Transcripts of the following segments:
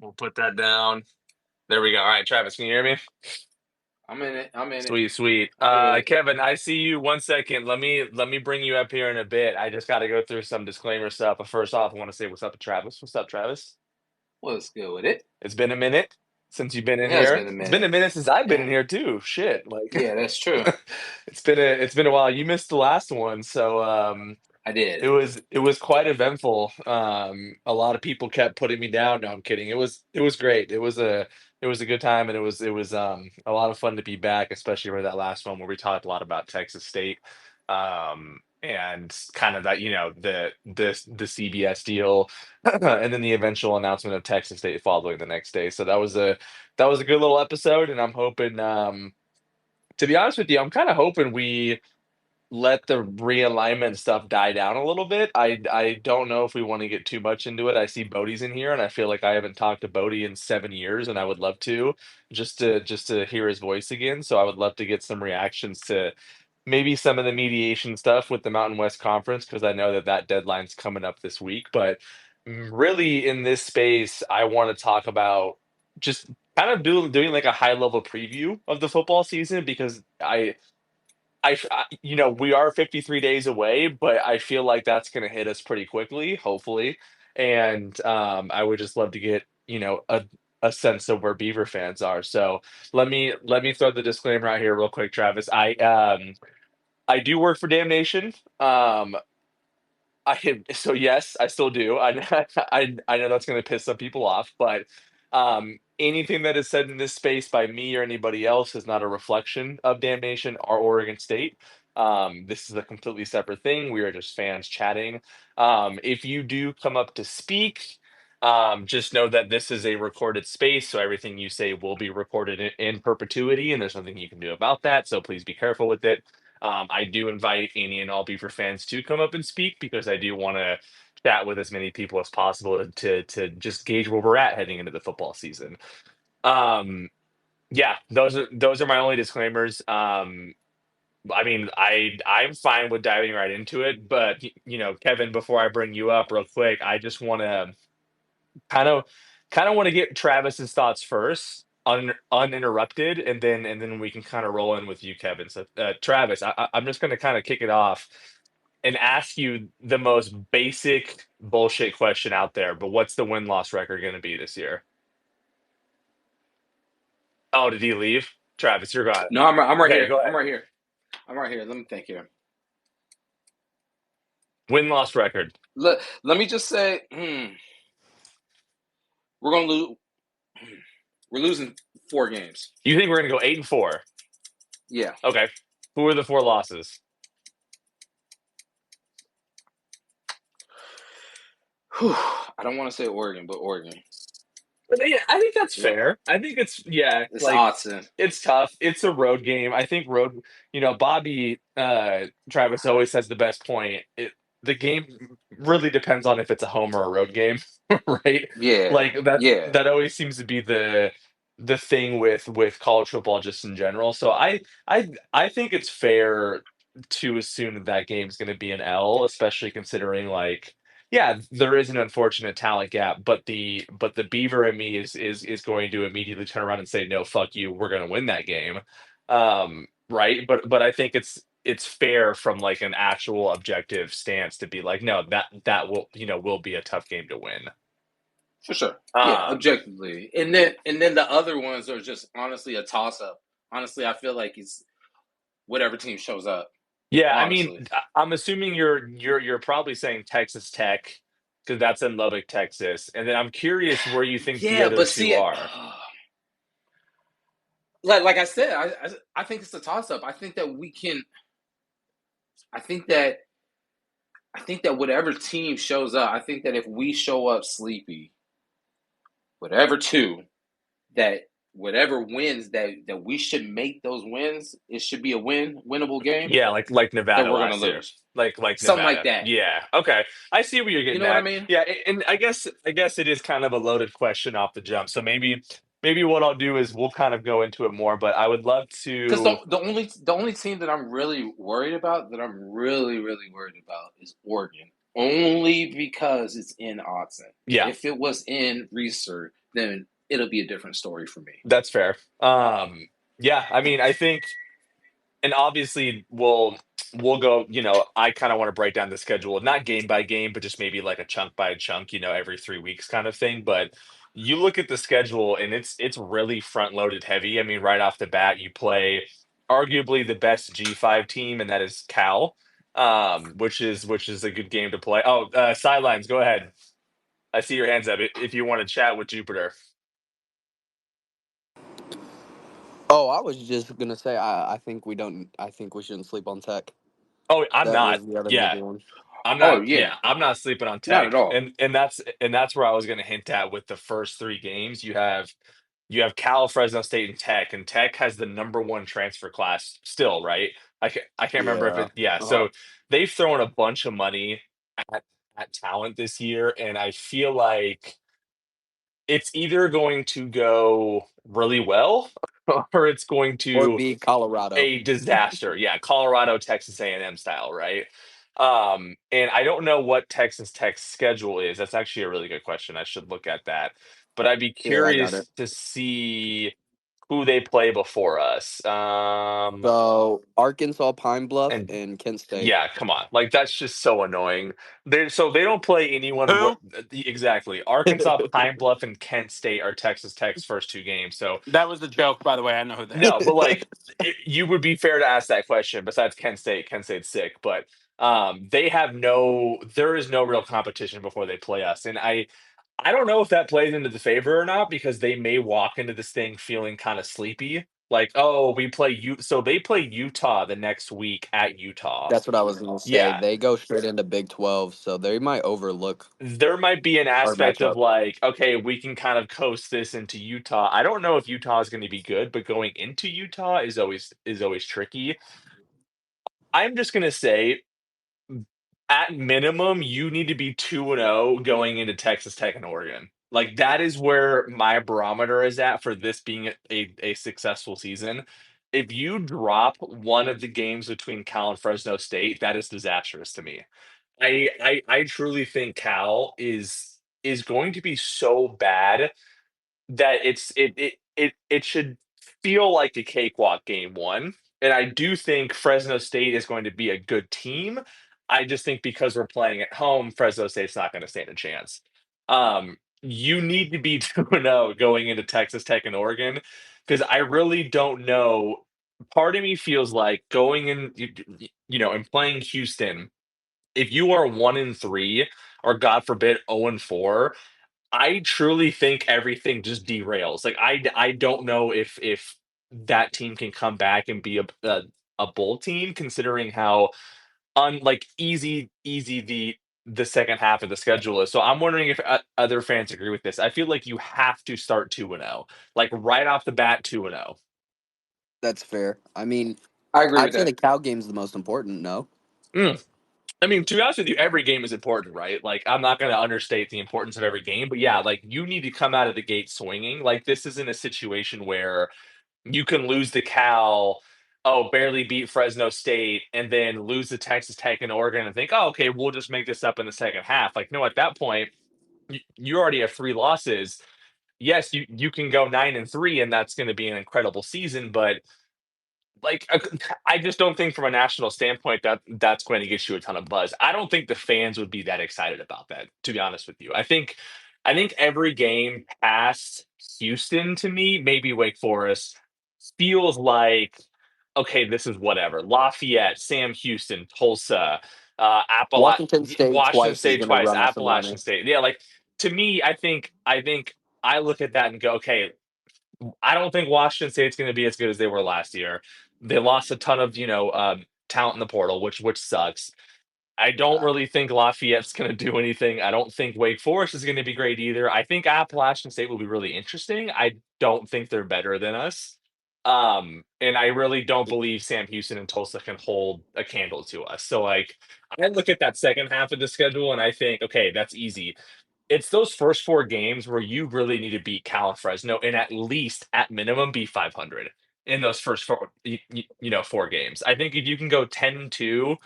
We'll put that down. There we go. All right, Travis, can you hear me? I'm in it. I'm in it. Sweet, sweet. I'm good. Kevin, I see you. 1 second. Let me bring you up here in a bit. I just got to go through some disclaimer stuff. But first off, I want to say what's up to Travis. What's up, Travis? What's good with it? It's been a minute since you've been in It has here. been a It's been a minute. minute since I've been in Eh, here too. Shit, like Yeah, that's true. it's been a while. You missed the last one, so I did. it was quite eventful. A lot of people kept putting me down. No, I'm kidding. It was great. It was a good time, and it was a lot of fun to be back, especially for that last one where we talked a lot about Texas State, and kind of that the CBS deal, and then the eventual announcement of Texas State following the next day. So that was a good little episode, and I'm hoping, to be honest with you, I'm kind of hoping we let the realignment stuff die down a little bit. I don't know if we want to get too much into it. I see Bodie's in here, and I feel like I haven't talked to Bodie in 7 years, and I would love to just to hear his voice again. So I would love to get some reactions to maybe some of the mediation stuff with the Mountain West Conference because I know that that deadline's coming up this week. But really, in this space, I want to talk about just kind of doing like a high level preview of the football season because we are 53 days away, but I feel like that's going to hit us pretty quickly, hopefully. And I would just love to get, a sense of where Beaver fans are. So let me throw the disclaimer out here real quick, Travis. I do work for Damnation. So yes, I still do. I know that's going to piss some people off, but anything that is said in this space by me or anybody else is not a reflection of Damnation or Oregon State. This is a completely separate thing. We are just fans chatting. If you do come up to speak, just know that this is a recorded space, so everything you say will be recorded in perpetuity, and there's nothing you can do about that. So please be careful with it. I do invite any and all Beaver fans to come up and speak because I do want to chat with as many people as possible to just gauge where we're at heading into the football season. Um, yeah, those are my only disclaimers. I mean, I'm fine with diving right into it, but Kevin, before I bring you up real quick, I just want to kind of want to get Travis's thoughts first, uninterrupted, and then we can kind of roll in with you, Kevin. So, Travis, I'm just going to kind of kick it off and ask you the most basic bullshit question out there. But what's the win loss record going to be this year? Oh, did he leave? Travis, you're gone. No, I'm right Okay, here. go I'm ahead. right here. I'm right here. Let me think here. Win loss record. Let me just say, we're gonna lose. We're losing 4 games. You think we're going to go 8-4? Yeah. Okay. Who are the four losses? Whew. I don't want to say Oregon, but Oregon. But yeah, I think that's What? fair. I think it's yeah, It's like Autzen. it's tough. It's a road game. I think Bobby Travis always has the best point. The game really depends on if it's a home or a road game, right? Yeah. Like that Yeah. that always seems to be the thing with college football just in general. So I think it's fair to assume that that game's going to be an L, especially considering like yeah, there is an unfortunate talent gap, but the Beaver in me is going to immediately turn around and say, no, fuck you, we're gonna win that game. Right. But I think it's fair from like an actual objective stance to be like, no, that will be a tough game to win. For sure. Yeah, Um objectively. And then the other ones are just honestly a toss up. Honestly, I feel like it's whatever team shows up. yeah, I mean, Honestly. I'm assuming you're probably saying Texas Tech because that's in Lubbock, Texas. And then I'm curious where you think the Yeah, other but two see it are. like I said, I think it's a toss up. I think that we can I think that I think that whatever team shows up, I think that if we show up sleepy, whatever two, that whatever wins that we should make those wins, it should be a winnable game Yeah, like that Nevada we're gonna last year. lose. Like Something like Nevada. that. Yeah. Okay. I see what you're You getting know what I at. mean? Yeah, and I guess it is kind of a loaded question off the jump. So maybe what I'll do is we'll kind of go into it more, but I would love Because to the only team that I'm really worried about, that I'm really really worried about, is Oregon. only because it's in Autzen. Yeah, If it was in Research, then it'll be a different story for me. that's fair. Yeah, I mean, I think, and obviously we'll go, I kind of want to break down the schedule, not game by game, but just maybe like a chunk by chunk, every 3 weeks kind of thing. But you look at the schedule and it's really front loaded heavy. I mean, right off the bat, you play arguably the best G5 team, and that is Cal, which is a good game to play. Oh, sidelines, go ahead. I see your hands up if you want to chat with Jupiter. Oh, I was just gonna say I think we don't. I think we shouldn't sleep on Tech. Oh, I'm That not. was the other Yeah, major one. I'm Oh not. yeah, Yeah, I'm not sleeping on not Tech, at all. and that's where I was going to hint at with the first three games. You have Cal, Fresno State, and Tech has the number one transfer class still, right? I can't remember if Yeah. it. Yeah, Uh, so they've thrown a bunch of money at at talent this year, and I feel like it's either going to go really well or it's going or to B Colorado. a disaster. Yeah, Colorado, Texas A&M style, right? And I don't know what Texas Tech's schedule is. That's actually a really good question. I should look at that. But I'd be Here, I got curious it. to see who they play before us. So Arkansas, Pine Bluff, And and Kent State. yeah, come on. Like that's just so annoying. They don't play anyone Who? exactly. Arkansas, Pine Bluff, and Kent State are Texas Tech's first two games. So That was a joke, by the way. I know who they are. no, but like you would be fair to ask that question. Besides Kent State, Kent State's sick, but there is no real competition before they play us, and I don't know if that plays into the favor or not because they may walk into this thing feeling kind of sleepy, like oh we play you, so they play Utah the next week at Utah. That's what I was gonna say. Yeah, They go straight into Big 12, so they might overlook there might be an our aspect of matchup. like, okay, we can kind of coast this into Utah. I don't know if Utah is going to be good, but going into Utah is always tricky. I'm just going to say, at minimum, you need to be 2-0 going into Texas Tech and Oregon. Like that is where my barometer is at for this being a successful season. If you drop one of the games between Cal and Fresno State, that is disastrous to me. I truly think Cal is going to be so bad that it should feel like a cakewalk game one. And I do think Fresno State is going to be a good team. I just think because we're playing at home, Fresno State's not going to stand a chance. You need to be 2-0 going into Texas Tech and Oregon because I really don't know. Part of me feels like going in, and playing Houston, if you are 1-3 or God forbid 0-4, I truly think everything just derails. Like I don't know if that team can come back and be a bowl team, considering how like easy the second half of the schedule is. So I'm wondering if other fans agree with this. I feel like you have to start 2-0, like right off the bat 2-0. That's fair. I mean, I agree with I'd say that. the Cal game's the most important. No, I mean, to be honest with you, every game is important, right? Like, I'm not going to understate the importance of every game, but yeah, like, you need to come out of the gate swinging. Like, this isn't a situation where you can lose the Cal, oh, barely beat Fresno State, and then lose the Texas Tech and Oregon and think, oh, okay, we'll just make this up in the second half. Like, no, at that point, you already have three losses. Yes, you can go 9-3, and that's going to be an incredible season, but like I just don't think from a national standpoint that that's going to get you a ton of buzz. I don't think the fans would be that excited about that, to be honest with you. I think every game past Houston to me, maybe Wake Forest, feels like okay, this is whatever. Lafayette, Sam Houston, Tulsa, Washington State Washington twice is State gonna twice, run us some Appalachian money. State. Yeah, like to me, I think I look at that and go, okay, I don't think Washington State's going to be as good as they were last year. They lost a ton of talent in the portal, which sucks. I don't Uh, really think Lafayette's going to do anything. I don't think Wake Forest is going to be great either. I think Appalachian State will be really interesting. I don't think they're better than us. And I really don't believe Sam Houston and Tulsa can hold a candle to us. So like I look at that second half of the schedule and I think, okay, that's easy. It's those first four games where you really need to beat Cal and Fresno and at least at minimum be 500 in those first four 4 games. I think if you can go 10-2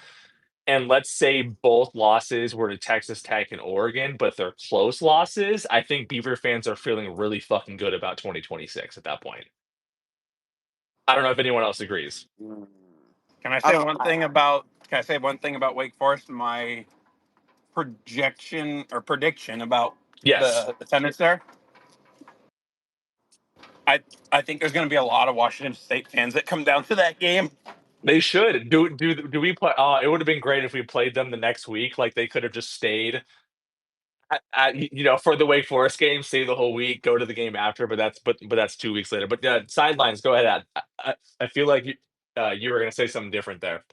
and let's say both losses were to Texas Tech and Oregon, but they're close losses, I think Beaver fans are feeling really fucking good about 2026 at that point. I don't know if anyone else agrees. Mm. Can I I say don't. one thing about? Can I say one thing about Wake Forest? My projection or prediction about Yes, the attendance there. I I think there's going to be a lot of Washington State fans that come down to that game. they should. Do we play? It would have been great if we played them the next week. Like they could have just stayed for the Wake Forest game, stay the whole week, go to the game after. But that's 2 weeks later. But sidelines, go ahead. I feel like you were going to say something different there.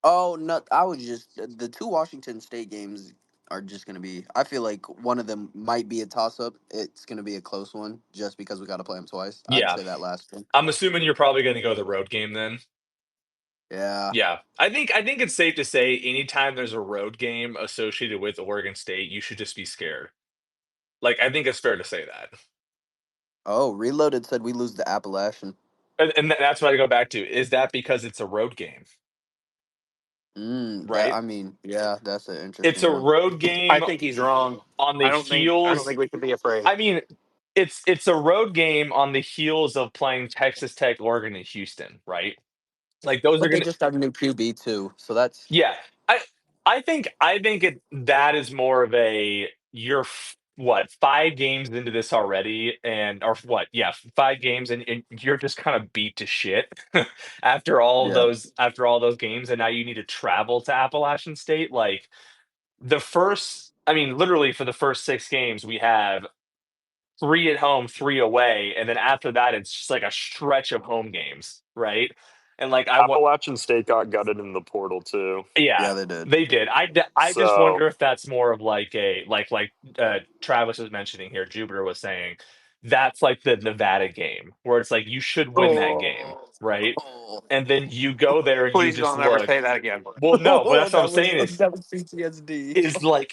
Oh no, I was just the two Washington State games are just going to be. I feel like one of them might be a toss up. It's going to be a close one just because we got to play them twice. I'd Yeah, say that last one. I'm assuming you're probably going to go the road game then. Yeah. Yeah, I think it's safe to say anytime there's a road game associated with Oregon State, you should just be scared. Like I think it's fair to say that, Oh, Reloaded said we lose the Appalachian. and that's what I go back to. Is that because it's a road game, Mm, that right? I mean, yeah, that's an It's interesting a one. road I game think he's wrong. on the I don't think heels. we should be afraid. I mean, it's a road game on the heels of playing Texas Tech, Oregon, and Houston, right? Like those are But they gonna. just have a new QB too, so that's Yeah, I I think that is more of a what 5 games into this already, and or what, yeah, 5 games, and you're just kind of beat to shit yeah. after all those games, and now you need to travel to Appalachian State. Like I mean, literally for the first 6 games, we have 3 at home, 3 away, and then after that, it's just like a stretch of home games, right? And like I want. Appalachian State got gutted in the portal too. Yeah, Yeah, they did. they did. I just So wonder if that's more of like a Travis was mentioning here, Jupiter was saying that's like the Nevada game where it's like you should win that game, Oh, right? oh, And then you go there and you Please just don't ever look. say that again. Well, no, but oh, that's what I'm saying that was PTSD.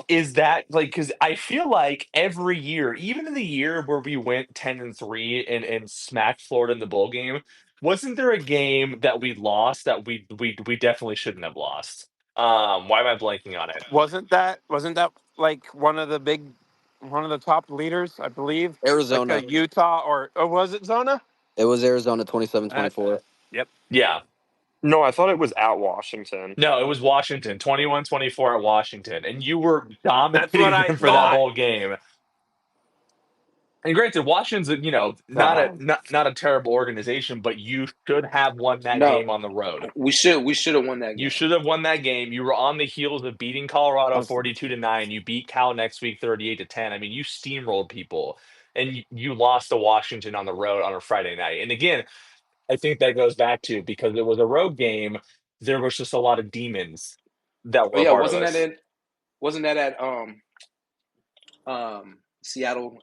is that like because I feel like every year, even in the year where we went 10-3 and smacked Florida in the bowl game, wasn't there a game that we lost that we definitely shouldn't have lost? Why am I blanking on it? Wasn't that like one of the top leaders, I believe, like a Arizona. Utah or was it Zona? It was Arizona 27 That 24. Yep. Yeah. no, I thought it was at Washington. No, it was Washington, 21-24 at Washington, and you were That's what dominating I them for that thought. whole game. And granted, Washington's not a God. not a terrible organization, but you should have won that No, game on the road. we should have won that You game. should have won that game. You were on the heels of beating Colorado I'm 42-9. You beat Cal next week 38-10. I mean, you steamrolled people, and you lost to Washington on the road on a Friday night. And again, I think that goes back to because it was a road game, there was just a lot of demons that Oh were a yeah, part of wasn't that us. in? Wasn't that at Seattle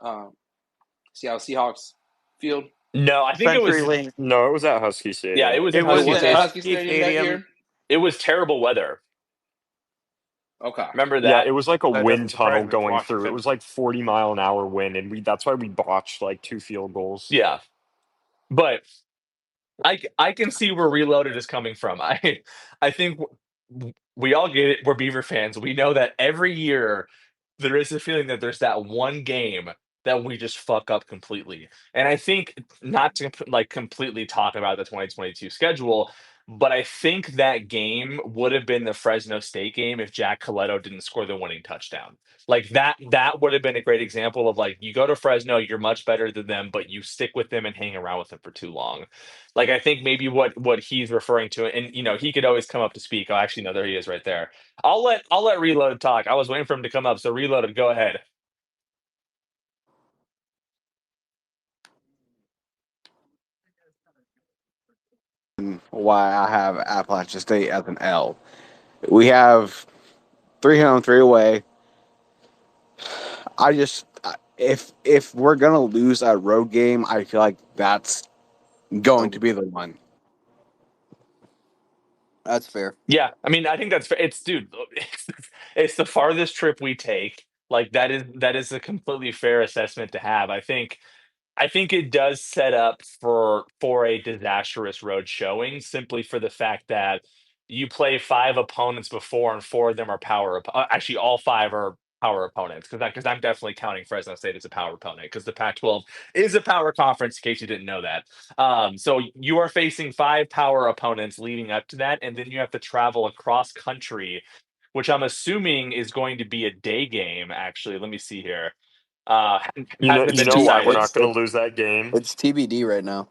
Seattle Seahawks field? No, I think it Century was Link. No, it was at Husky yeah, it Stadium. was in It It was Husky was at at Stadium. Husky Husky Stadium that Stadium. year. It was terrible weather. Okay. Remember Yeah, that? it was like a That wind doesn't surprise tunnel me. It's going through. It Washington. was like 40-mile-an-hour wind, and that's why we botched like 2 field goals. Yeah. But I can see where Reloaded is coming from. I think we all get it. We're Beaver fans. We know that every year there is a feeling that there's that one game that we just fuck up completely. And I think not to like completely talk about the 2022 schedule, but I think that game would have been the Fresno State game if Jack Coletto didn't score the winning touchdown. Like that would have been a great example of like you go to Fresno, you're much better than them, but you stick with them and hang around with them for too long. Like I think maybe what he's referring to, and he could always come up to speak. Oh, actually, no, there he is right there. I'll let Reload talk. I was waiting for him to come up, so Reloaded, go ahead. Why I have Appalachian State as an L. We have 3 home, 3 away. If we're gonna lose a road game, I feel like that's going to Oh, be the one. that's fair. Yeah, I mean, I think that's fair. It's dude, it's the farthest trip we take. Like that is a completely fair assessment to have. I think it does set up for a disastrous road showing simply for the fact that you play 5 opponents before, and 4 of them are power. Actually, all 5 are power opponents because I'm definitely counting Fresno State as a power opponent because the Pac-12 is a power conference. In case you didn't know that, so you are facing 5 power opponents leading up to that, and then you have to travel across country, which I'm assuming is going to be a day game. Actually, let me see here. Hasn't You been know why we're decided. not going to lose that game? It's TBD right now.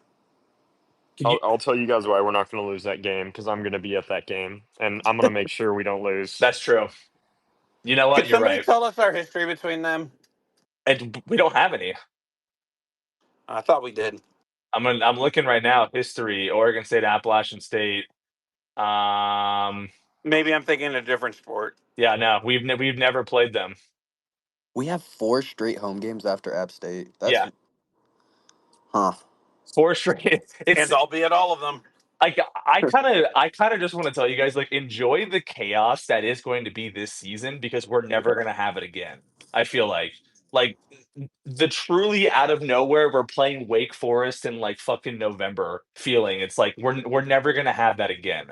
I'll tell you guys why we're not going to lose that game because I'm going to be at that game and I'm going to make sure we don't lose. That's true. You know Could what? You're somebody right. tell us our history between them? And we don't have any. I thought we did. I'm looking right now. History: Oregon State, Appalachian State. Um, Maybe I'm thinking a different sport. yeah, no, we've never played them. We have 4 straight home games after App State. That's Yeah, huh. 4 straight. It's And albeit all of them. like I kind of just want to tell you guys, like, enjoy the chaos that is going to be this season because we're never gonna have it again. I feel like the truly out of nowhere we're playing Wake Forest in like fucking November feeling. It's like we're never gonna have that again.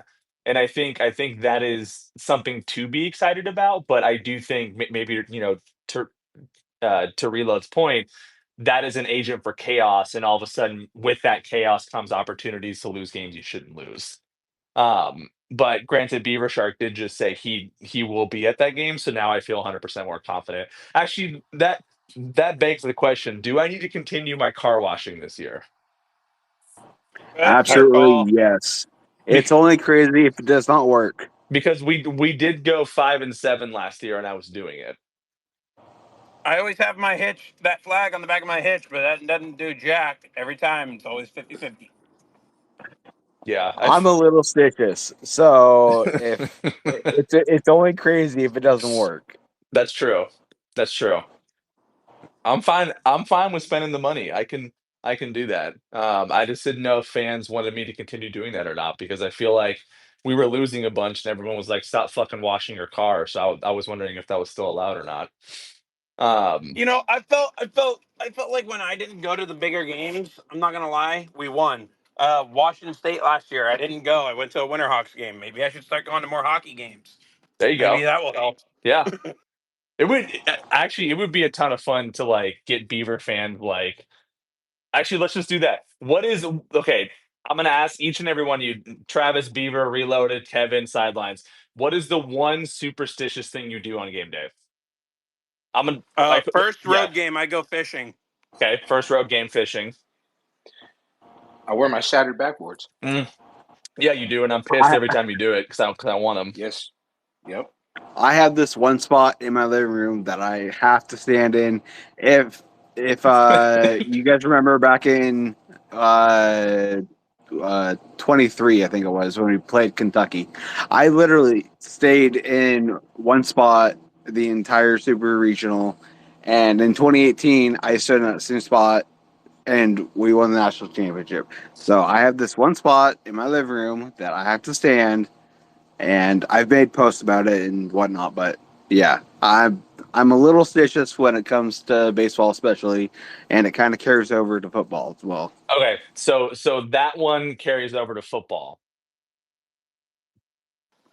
And I think that is something to be excited about. But I do think maybe to to Reload's point, that is an agent for chaos, and all of a sudden, with that chaos comes opportunities to lose games you shouldn't lose. But granted, Beaver Shark did just say he will be at that game, so now I feel 100% more confident. Actually, that begs the question: do I need to continue my car washing this year? That's a fair Absolutely, call. yes. It's Bec- only crazy if it does not work. because we did go 5-7 last year, and I was doing it. I always have my hitch, that flag on the back of my hitch, but that doesn't do jack every time. It's always 50-50. Yeah, I'm a little stitious, so if it's only crazy if it doesn't work. that's true. That's true. I'm fine. I'm fine with spending the money. I can do that. I just didn't know if fans wanted me to continue doing that or not because I feel like we were losing a bunch and everyone was like, "Stop fucking washing your car." So I was wondering if that was still allowed or not. Um, You know, I felt like when I didn't go to the bigger games, I'm not gonna lie, we won. Washington State last year, I didn't go. I went to a Winterhawks game. Maybe I should start going to more hockey games. there you Maybe go. that will help. Yeah, it would be a ton of fun to like get Beaver fans like. Actually, let's just do that. What is okay? I'm gonna ask each and every one of you, Travis, Beaver, Reloaded, Kevin, Sidelines. What is the one superstitious thing you do on game day? I'm gonna like, First yeah, road game, I go fishing. okay. First road game fishing. I wear my shattered backboards. Mm, yeah, you do, and I'm pissed I every time you do it because I want them. Yes. Yep. I have this one spot in my living room that I have to stand in. If you guys remember back in uh 23, I think it was when we played Kentucky, I literally stayed in one spot the entire Super Regional, and in 2018 I stood in that same spot and we won the national championship. So I have this one spot in my living room that I have to stand, and I've made posts about it and whatnot. But yeah, I'm a little stitious when it comes to baseball, especially, and it kind of carries over to football as well. Okay, so that one carries over to football.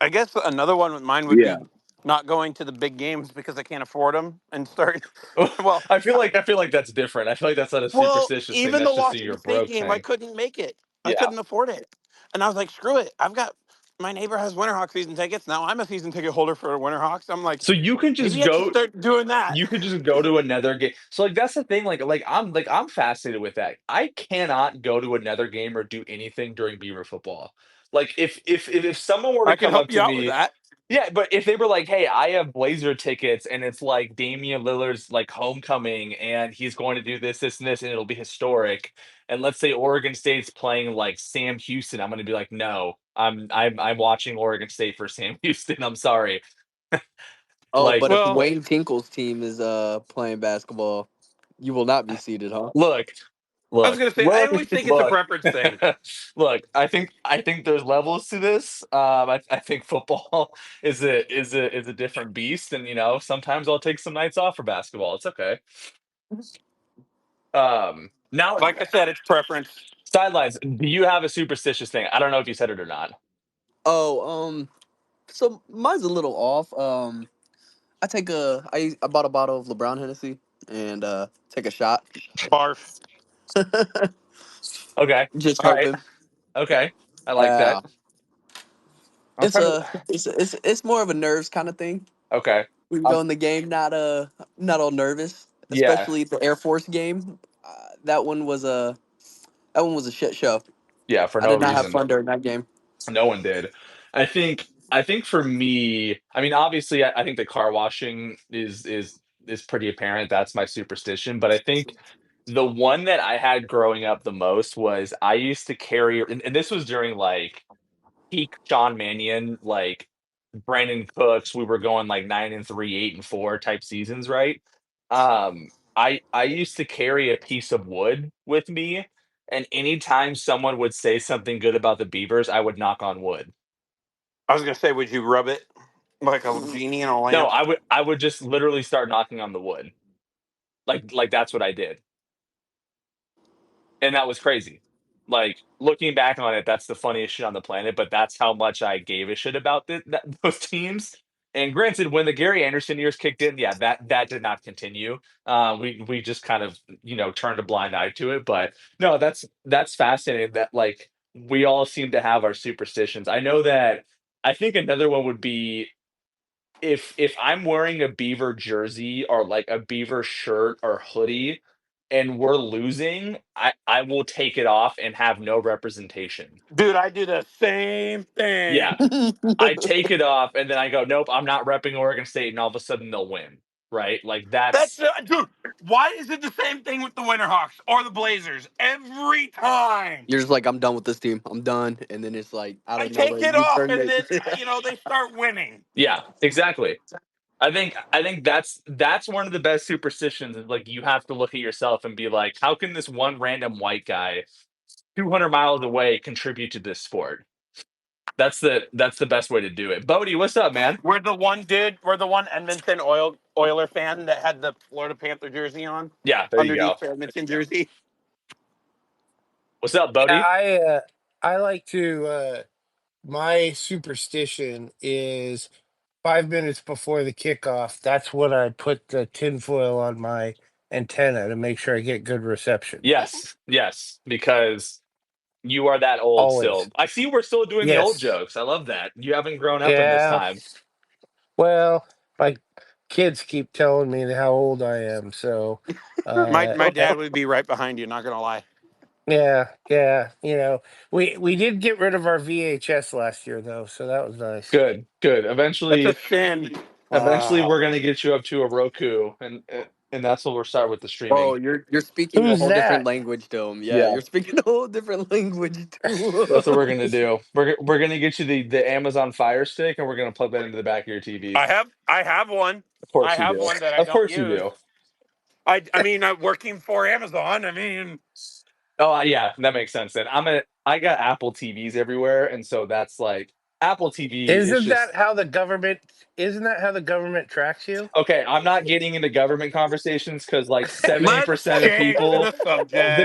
I guess another one with mine would Yeah, be not going to the big games because I can't afford them and start. Well, I feel like that's different. I feel like that's not a superstitious thing. even the That's just a Washington you're State broke game, I thing. couldn't make it. I Yeah. couldn't afford it, and I was like, "Screw it! I've got my neighbor has Winterhawk season tickets. Now I'm a season ticket holder for Winterhawks. I'm like, So you can just maybe I should go. start doing that." You could just go to another game. So like that's the thing. Like I'm fascinated with that. I cannot go to another game or do anything during Beaver football. Like if someone were to I can come up help to you out with me, that. yeah, but if they were like, "Hey, I have Blazer tickets, and it's like Damian Lillard's like homecoming, and he's going to do this, this, and this, and it'll be historic." And let's say Oregon State's playing like Sam Houston, I'm going to be like, "No, I'm watching Oregon State for Sam Houston. I'm sorry." Oh, Like, but if Well, Wayne Tinkle's team is playing basketball, you will not be seated, huh? look, I was look, gonna say, I look, always think it's a look, preference thing. look. I think there's levels to this. I think football is a different beast, and sometimes I'll take some nights off for basketball. It's okay. Now Like I said, it's preference. sidelines. Do you have a superstitious thing? I don't know if you said it or not. Oh, so mine's a little off. I bought a bottle of LeBron Hennessy and take a shot. Barf. Okay. Just All right. hoping. Okay. I like that. Uh, I'm trying to. it's more of a nerves kind of thing. Okay. We can Um. go in the game not all nervous, Yeah. especially the Air Force game. That one was a shit show. Yeah. For I no did not have reason. fun during that game. No one did. I think for me, I mean, obviously, I think the car washing is pretty apparent. That's my superstition. But I think the one that I had growing up the most was I used to carry, and this was during like peak Sean Mannion, like Brandon Cooks. We were going like 9-3, 8-4 type seasons, right? I used to carry a piece of wood with me, and anytime someone would say something good about the Beavers, I would knock on wood. I was gonna say, would you rub it like a Mm. genie in a No, lamp? I would just literally start knocking on the wood. Like that's what I did. And that was crazy. Like looking back on it, that's the funniest shit on the planet, but that's how much I gave a shit about those teams. And granted, when the Gary Anderson years kicked in, yeah, that did not continue. We just kind of turned a blind eye to it. But no, that's fascinating. That like we all seem to have our superstitions. I know that. I think another one would be if I'm wearing a Beaver jersey or like a Beaver shirt or hoodie and we're losing, I will take it off and have no representation. Dude, I do the same Yeah, thing. I take it off and then I go, nope, I'm not repping Oregon State, and all of a sudden they'll win, right? Like That's that's dude. Why is it the same thing with the Winterhawks or the Blazers every time? You're just like, I'm done with this team. I'm done. And then it's like out I of take nowhere, it you off turn and then it. they start winning. yeah, exactly. I think that's one of the best superstitions is like you have to look at yourself and be like, how can this one random white guy 200 miles away contribute to this sport? That's the best way to do it. Bodie, what's up, man? We're the one Edmonton Oiler fan that had the Florida Panther jersey on Yeah, there you go. underneath the Edmonton jersey. What's up, Yeah, Bodie? I like to my superstition is 5 minutes before the kickoff. That's when I put the tinfoil on my antenna to make sure I get good reception. Yes, yes, because you are that old Always. still. I see we're still doing the old Yes. jokes. I love that. You haven't grown up in this Yeah. time. Well, my kids keep telling me how old I am, so My eh, dad would be right behind you. Not gonna lie. yeah, yeah. We did get rid of our VHS last year though, so that was nice. Good, good. That's a Eventually, sin. eventually Wow. we're gonna get you up to a Roku, and that's when we'll start with the Oh, streaming. you're speaking a Who's whole different that? language to him. Yeah, Yeah, you're speaking a whole different language that's what to we're gonna do. We're gonna get you the Amazon Fire Stick, and we're gonna plug that into the back of your TV. I have one. Of I course you have do. one that I Of don't course you use. do. I mean, I'm working for Amazon. I mean, Oh, yeah, that makes sense then. I got Apple TVs everywhere, and so that's like Apple TV is Isn't just that how the government isn't that how the government tracks you? okay. I'm not getting into government conversations because like let's 70% of change people, the subject.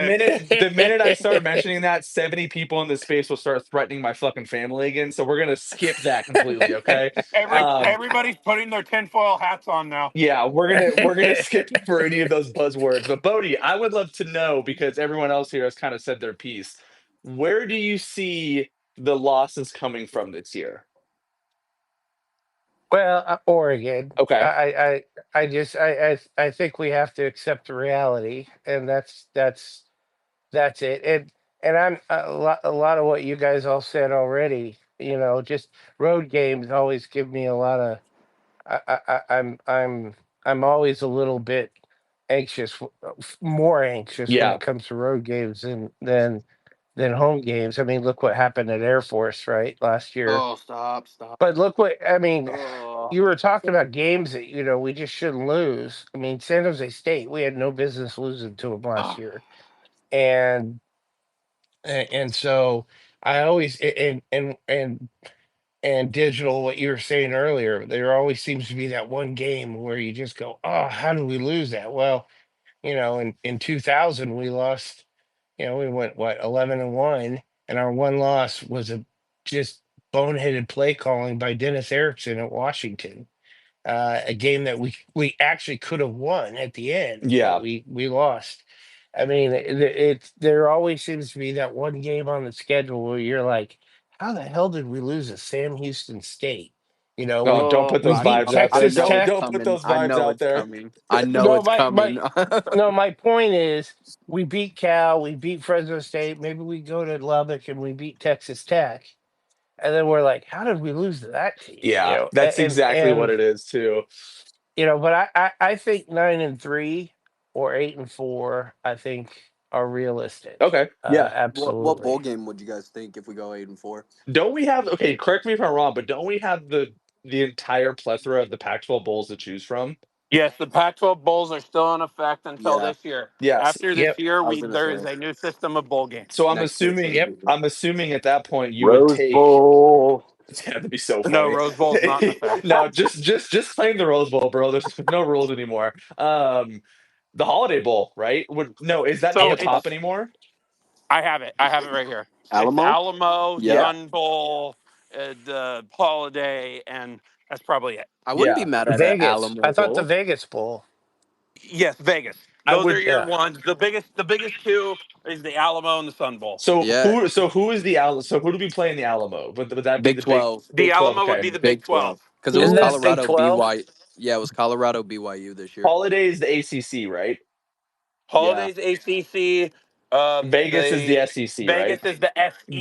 the minute I start mentioning that, 70 people in this space will start threatening my fucking family again. So we're gonna skip that completely, okay? Um, Everybody's putting their tinfoil hats on now. yeah, we're gonna skip for any of those buzzwords. But Bodie, I would love to know because everyone else here has kind of said their piece. Where do you see the losses coming from this year? Well, Oregon. I, Okay. I, I I think we have to accept the reality, and that's it. And I'm a lot of what you guys all said already. Just road games always give me a lot of. I'm always a little bit anxious, more anxious when Yeah. it comes to road games than home games. I mean, look what happened at Air Force, right, last year. Oh, stop. But look what I mean. Oh, You were talking about games that we just shouldn't lose. I mean, San Jose State, we had no business losing to them last oh. year, and and so I always and digital. What you were saying earlier, there always seems to be that one game where you just go, "Oh, how did we lose that?" Well, in 2000 we lost. We went what 11-1, and our one loss was a just boneheaded play calling by Dennis Erickson at Washington. A game that we actually could have won at the end, but Yeah. we lost. I mean, there always seems to be that one game on the schedule where you're like, how the hell did we lose to Sam Houston State? You know, Oh, we don't put Oh, those we beat vibes out there. I Texas know it's Don't Tech. put coming. those I vibes know out it's there. coming. I know No, it's my coming. no, my point is we beat Cal, we beat Fresno State. Maybe we go to Lubbock and we beat Texas Tech, and then we're like, how did we lose to that team? You Yeah, know, that's exactly what and it is too. but I think 9-3 or 8-4, I think are realistic. Okay. Yeah. What bowl Absolutely. game would you guys think if we go 8-4? Don't we have, okay, correct me if I'm wrong, but don't we have the entire plethora of the Pac-12 bowls to choose from? Yes, the Pac-12 bowls are still in effect until Yeah, this year. Yes. After this Yep. year, I was we gonna there is say a new system of bowl So games. next year it's gonna Yep. be. I'm assuming at that point you would Rose take Bowl. yeah, that'd be so No, funny. Rose Bowl's not in effect. No, just claim the Rose Bowl, bro. There's no rules anymore. The Holiday Bowl, right? No, is that not So the Yep. top it's anymore? I have it. I have it right here. It's Alamo. Alamo, Yep. Yeah. Sun Bowl, the Holiday, and that's probably it. I wouldn't be Yeah. mad at an Vegas. Alamo I thought the Bowl. Vegas Bowl. Yes, Vegas. I Those are would your Yeah. ones. The biggest two is the Alamo and the Sun Bowl. Yeah, so who is the Al so who do we play in the Alamo? Would that be Big the Big 12. The Big 12? Alamo would Okay. be the Big Big 12. 12. Because it was Isn't that Who's Big Colorado 12? BY. Yeah, it was Colorado BYU this year. Holiday is the ACC, right? Yeah. Holidays ACC. Vegas is the The SEC, right? Vegas is the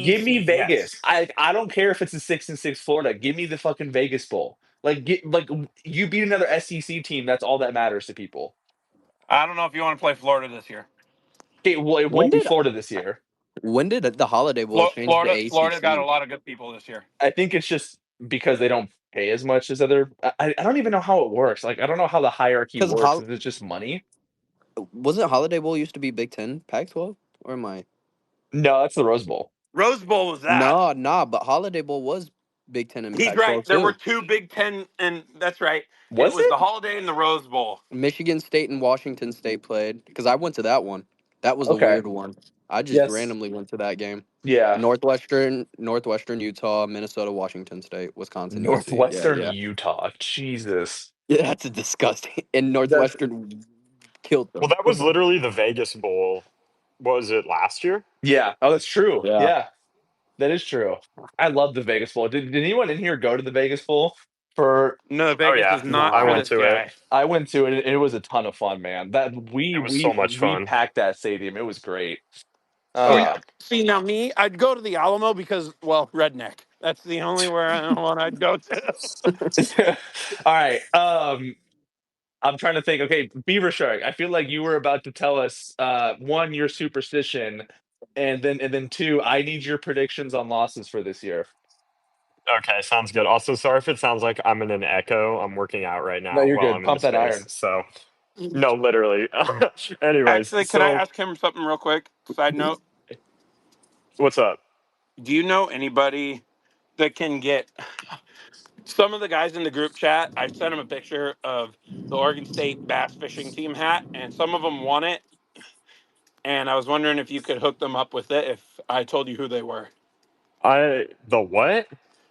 Give me SEC. Yes. Vegas. I don't care if it's a 6-6 Florida. Give me the fucking Vegas Bowl. Like you beat another SEC team. That's all that matters to people. I don't know if you want to play Florida this year. Okay, well, it When won't be did Florida this year. the Holiday Bowl change to Florida got a ACC? lot of good people this year. I think it's just because they don't pay as much as other. I don't even know how it works. Like I don't know how the hierarchy Because works. Is it just money? wasn't Holiday Bowl used to be Big Ten, Pac-12, or am I? No, that's the Rose Bowl. Rose Bowl was that. No, nah, but Holiday Bowl was Big Ten and He's right. Pac-12 There were too. two Big Ten, and that's right. It Was was the it? Holiday and the Rose Bowl. Michigan State and Washington State played because I went to that one. That was the Okay. weird one. I just Yes. randomly went to that game. Yeah. Northwestern Utah, Minnesota, Washington State, Wisconsin, USC. Yeah, Northwestern yeah. Utah. Jesus. Yeah, that's a disgusting. And That's Northwestern killed Well, them. that was literally the Vegas Bowl. What was it last year? yeah. Oh, that's true. Yeah. Yeah, that is true. I love the Vegas Bowl. Did anyone in here go to the Vegas Bowl for No, Oh Vegas yeah, is not I for Nah, went this to it. guy. I went to it. It was a ton of fun, man. That we It was so we much we fun. packed that stadium. It was great. Oh Uh, yeah. See, now me, I'd go to the Alamo because, well, redneck. That's the only one I'd go to. all right. I'm trying to think. Okay, Beaver Shark. I feel like you were about to tell us one, your superstition, and then two, I need your predictions on losses for this year. Okay, sounds good. Also, sorry if it sounds like I'm in an echo. I'm working out right No, now you're while good. I'm in the Pump that space. iron. So, no, literally. Anyways, Actually, can I so ask him something real quick? Side note: what's up? do you know anybody that can get some of the guys in the group chat? I sent him a picture of the Oregon State bass fishing team hat, and some of them won it. And I was wondering if you could hook them up with it if I told you who they were. The what?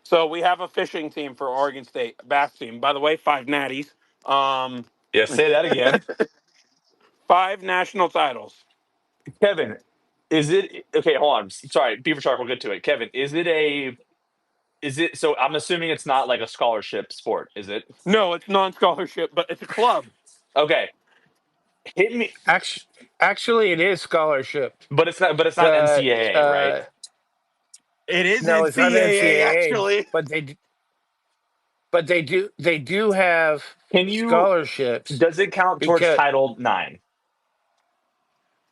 So we have a fishing team for Oregon State, a bass team. By the way, 5 natties, um, Yeah, say that again. 5 national titles. Kevin, is it okay? Hold on. Sorry, Beaver Shark. We'll get to it. Kevin, is it? So I'm assuming it's not like a scholarship sport, is it? No, it's non-scholarship, but it's a club. Okay, hit me, Actually, it is scholarship. but it's not. But it's It's not NCAA, right? It is no, it's not NCAA, NCAA, actually. but they do have Can you? scholarships Does it count towards because Title IX?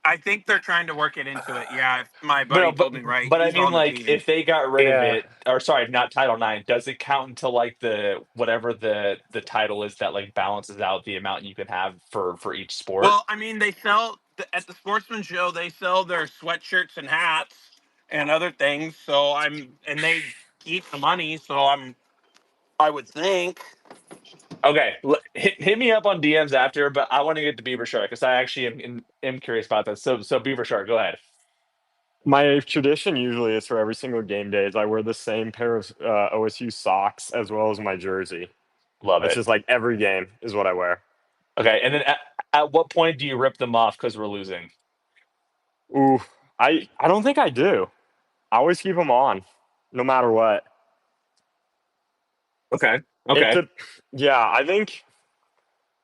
I think they're trying to work it into it. Yeah, if my But no, buddy told me right. but I He's mean, on the like, team. if they got rid of yeah. it, or sorry, not Title IX, does it count until like the whatever the title is that like balances out the amount you can have for each sport? Well, I mean, they sell at the Sportsman Show. They sell their sweatshirts and hats and other things. So and they keep the money. So I would think. Okay, hit me up on DMs after, but I want to get to Beaver Shark because I actually am curious about this. So Beaver Shark, go ahead. My tradition usually is for every single game day is I wear the same pair of OSU socks as well as my jersey. Love It's it. just like every game is what I wear. Okay, and then at what point do you rip them off because we're losing? Ooh, I don't think I do. I always keep them on, no matter what. Okay. It Okay. de- yeah, I think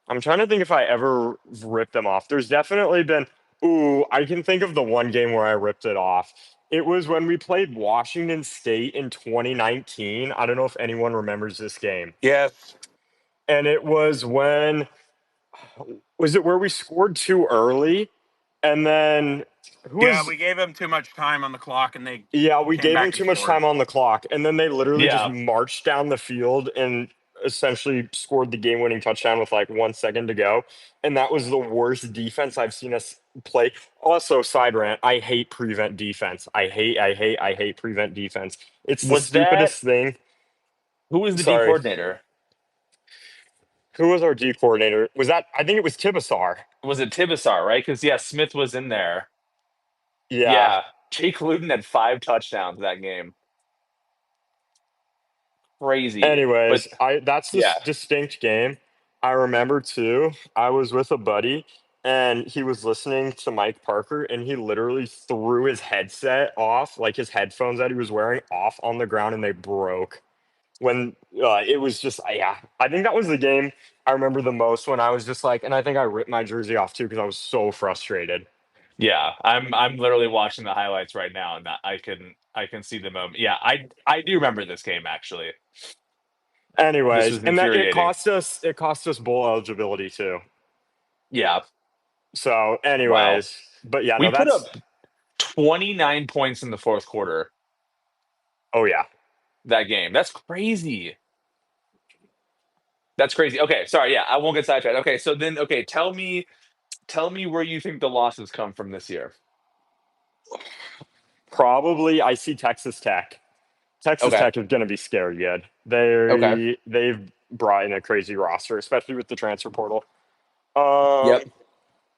I'm trying to think if I ever ripped them off. There's definitely been. Ooh, I can think of the one game where I ripped it off. It was when we played Washington State in 2019. I don't know if anyone remembers this game. Yes. And it was it where we scored too early? And then who Yeah, was we gave them too much time on the clock, and they Yeah, we came gave them back and too much scored. time on the clock, and then they literally just Yeah. marched down the field and essentially scored the game-winning touchdown with like 1 second to go. And that was the worst defense I've seen us play. Also, side rant, I hate prevent defense. I hate prevent defense. It's the Was that stupidest thing. who was the D Sorry. coordinator? Who was our D coordinator? Was that I think it was Tibasar. Was it Tibisar, right? Because yeah, Smith was in there. Yeah. Yeah. Jake Luton had 5 touchdowns that game. Crazy. But Anyways, I that's this yeah. distinct game. I remember too. I was with a buddy and he was listening to Mike Parker and he literally threw his headset off, like his headphones that he was wearing off on the ground and they broke. When it was just yeah, I think that was the game I remember the most when I was just like and I think I ripped my jersey off too because I was so frustrated. Yeah. I'm literally watching the highlights right now and I can see the moment. Yeah, I do remember this game actually. This Anyways, was and that infuriating. it cost us bowl eligibility too. Yeah. So, Wow. anyways, but yeah, We no, put that's up 29 points in the fourth quarter oh yeah. that game. That's crazy. That's crazy. Okay, sorry. Yeah, I won't get sidetracked. Okay, so then, okay, tell me where you think the losses come from this year. Probably I see Texas Tech. Texas Okay. Tech is going to be scared good. Okay. They've brought in a crazy roster, especially with the transfer portal. Yep.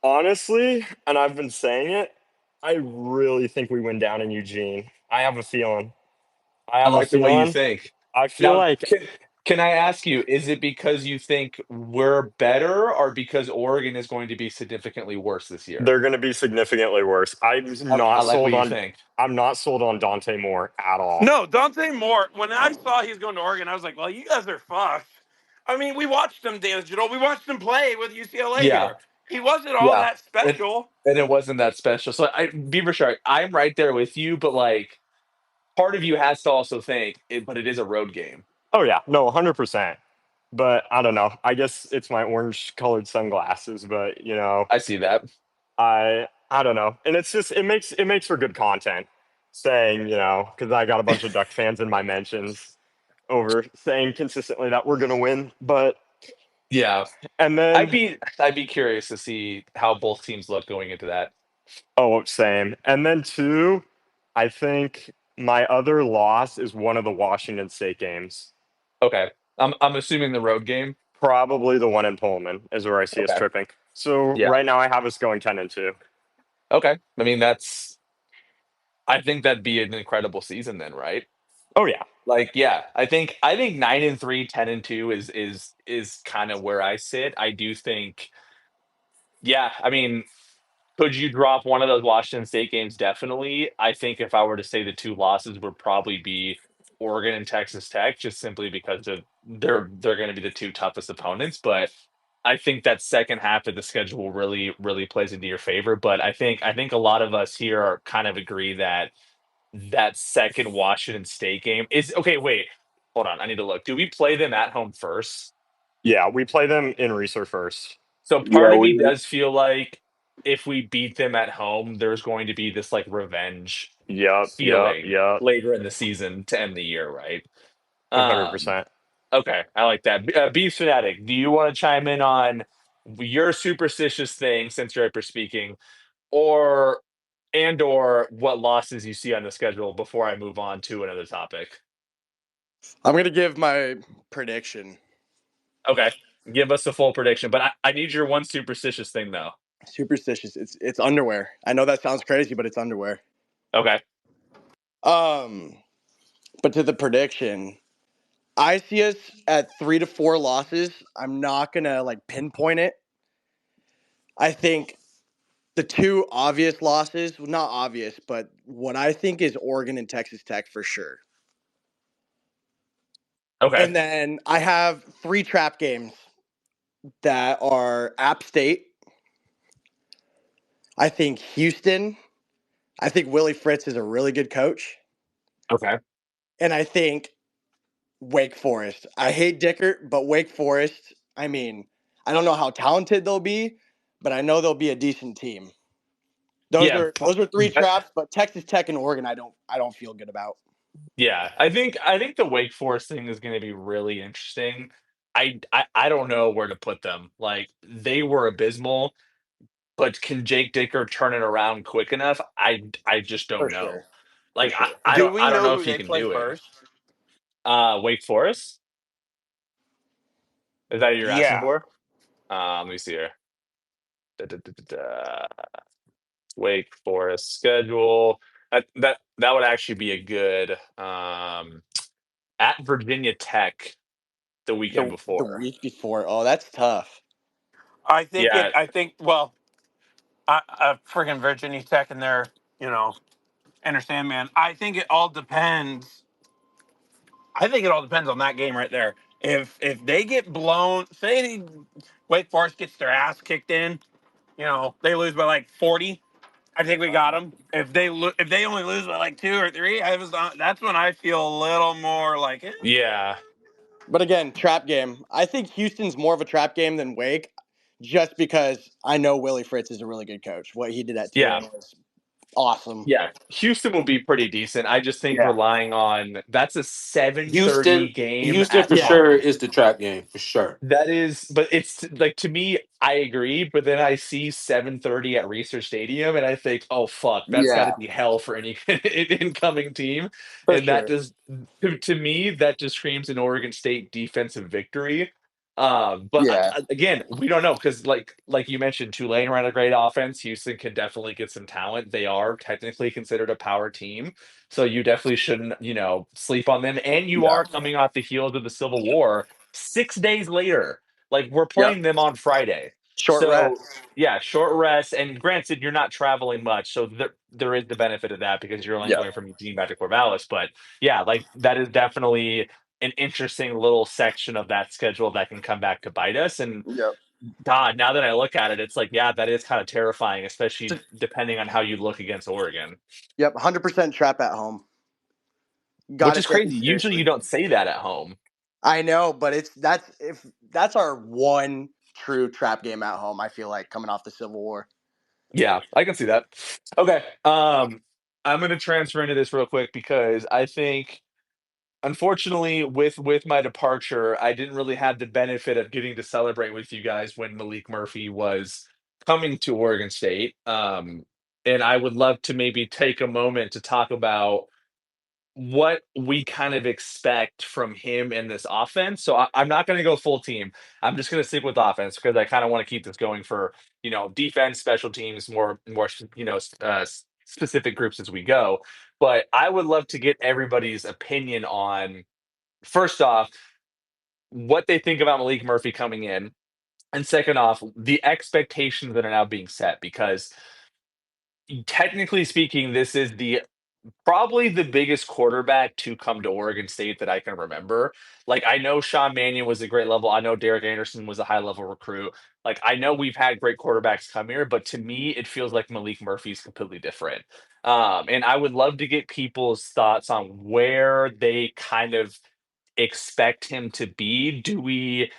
Honestly, and I've been saying it, I really think we win down in Eugene. I have a feeling. I I have a like the way you feeling. think. I feel Now, like can I ask you, is it because you think we're better or because Oregon is going to be significantly worse this year? they're going to be significantly worse. I like what you think. I'm not sold on Dante Moore at all. No, Dante Moore. When I saw he's going to Oregon, I was like, "Well, you guys are fucked." I mean, we watched him digital. We watched him play with UCLA Yeah. here. He wasn't all Yeah. that And special. and it wasn't that special. So Beaver Shark, I'm right there with you, but like part of you has to also think it, but it is a road game. Oh yeah, no, 100%. But I don't know. I guess it's my orange colored sunglasses, but I see that. I don't know. And it's just it makes for good content saying, cuz I got a bunch of Duck fans in my mentions over saying consistently that we're going to win, but Yeah. and I'd then be I'd be curious to see how both teams look going into that. oh, same. And then two, I think my other loss is one of the Washington State games. Okay. I'm assuming the road game. Probably the one in Pullman is where I see us Okay. tripping. So Yeah. right now I have us going 10-2. Okay. I mean I think that'd be an incredible season then, right? Oh yeah. Like, yeah, I think 9-3, 10-2 is kind of where I sit. I do think, yeah, I mean, could you drop one of those Washington State games? Definitely. I think if I were to say the two losses would probably be Oregon and Texas Tech, just simply because of they're going to be the two toughest opponents. But I think that second half of the schedule really plays into your favor. But I think a lot of us here are kind of agree that that second Washington State game is okay. Wait, hold on. I need to look. Do we play them at home first? Yeah, we play them in Reser first. So part Yeah, of me we. does feel like if we beat them at home, there's going to be this like revenge Yep, feeling yep. later in the season to end the year, right? Um, 100%. okay, I like that. Beef fanatic, do you want to chime in on your superstitious thing since you're hyper speaking, or or what losses you see on the schedule before I move on to another topic? I'm gonna give my prediction. Okay, give us a full prediction, but I need your one superstitious thing though. Superstitious. It's underwear. I know that sounds crazy, but it's underwear. Okay. But to the prediction, I see us at 3 to 4 losses. I'm not gonna like pinpoint it. I think the two obvious losses, well, not obvious, but what I think is Oregon and Texas Tech for sure. Okay. And then I have 3 trap games that are App State. I think Houston. I think Willie Fritz is a really good coach. Okay. And I think Wake Forest. I hate Dickert, but Wake Forest, I mean, I don't know how talented they'll be, but I know they'll be a decent team. Those Yeah. are those are 3 traps, but Texas Tech and Oregon I don't feel good about. Yeah, I think the Wake Forest thing is going to be really interesting. I don't know where to put them. Like they were abysmal, but can Jake Dicker turn it around quick enough? I just For don't know. sure. For Like sure. I Do don't we I don't know know who if he they can play do it. first? Wake Forest? Is that what you're asking Yeah. for? Let me see here. Da, da, da, da, da. Wake Forest schedule. That would actually be a good at Virginia Tech the weekend The before. week before. Oh, that's tough. I think it. Yeah, I think. Well, friggin' Virginia Tech and their, you know, understand, man. I think it all depends. I think it all depends on that game right there. If they get blown, say Wake Forest gets their ass kicked in, they lose by like 40. I think we got them. If they only lose by like 2 or 3, that's when I feel a little more like, yeah, But again, trap game. I think Houston's more of a trap game than Wake, just because I know Willie Fritz is a really good coach. What he did at yeah. Tulane was awesome. Yeah, Houston will be pretty decent. I just think Yeah. relying on that's a 7:30 Houston, game Houston at for Yeah. sure home. is the trap game for sure. That is, but it's like to me, I agree, but then I see 7:30 at Research Stadium and I think, oh fuck, that's got to Yeah. be hell for any incoming team. For And that sure. just to me, that just screams an Oregon State defensive victory. But Yeah. again, we don't know because like you mentioned, Tulane ran a great offense. Houston can definitely get some talent. They are technically considered a power team. So you definitely shouldn't, sleep on them. And you Yeah. are coming off the heels of the Civil War 6 days later. Like we're Yep. playing them on Friday. Short rest. So yeah, short rest. And granted, you're not traveling much, so there is the benefit of that because you're only Yep. going from Eugene back to Corvallis. But yeah, like that is definitely an interesting little section of that schedule that can come back to bite us. And Yep. God, now that I look at it, it's like, yeah, that is kind of terrifying, especially depending on how you look against Oregon. Yep. 100% trap at home. Got Which to is take it crazy. Usually you seriously. don't say that at home. I know, but that's our one true trap game at home. I feel like coming off the Civil War. Yeah, I can see that. Okay. I'm gonna transfer into this real quick because I think unfortunately with my departure, I didn't really have the benefit of getting to celebrate with you guys when Malik Murphy was coming to Oregon State. And I would love to maybe take a moment to talk about what we kind of expect from him in this offense. So I'm not going to go full team. I'm just going to stick with offense because I kind of want to keep this going for defense, special teams, more specific groups as we go. But I would love to get everybody's opinion on first off what they think about Malik Murphy coming in, and second off the expectations that are now being set because technically speaking, this is the probably the biggest quarterback to come to Oregon State that I can remember. Like, I know Sean Mannion was a great level. I know Derek Anderson was a high level recruit. Like, I know we've had great quarterbacks come here, but to me, it feels like Malik Murphy is completely different. And I would love to get people's thoughts on where they kind of expect him to be. Do we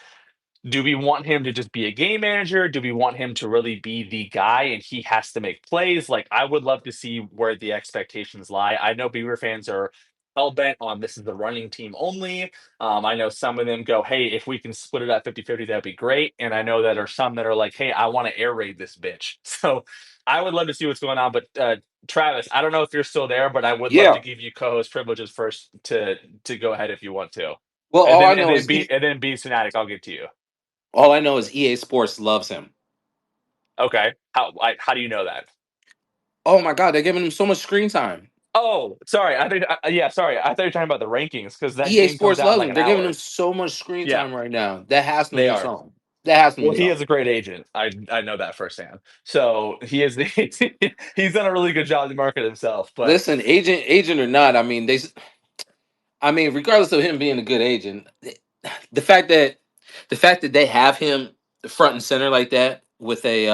want him to just be a game manager? Do we want him to really be the guy and he has to make plays? Like, I would love to see where the expectations lie. I know Beaver fans are hell bent on this is the running team only. I know some of them go, hey, if we can split it up 50-50, that'd be great. And I know that are some that are like, hey, I want to air raid this bitch. So I would love to see what's going on. But Travis, I don't know if you're still there, but I would love to Yeah. give you co-host privileges first to go ahead if you want to. Well, And all then I and know then is be and then be fanatic, I'll get to you. EA Sports loves him. Okay. How do you know that? Oh my God, they're giving him so much screen time. Oh, sorry. I think yeah, sorry. I thought you were talking about the rankings because that EA game comes Sports out in loves like him. an They're giving him hour. so much screen Yeah, time right now. That has to they mean are. something. That has to Well, mean he is something. a great agent. I know that firsthand. So he is he's done a really good job to market himself. But Listen, agent or not, I mean I mean, regardless of him being a good agent, the fact that the fact that they have him front and center like that with a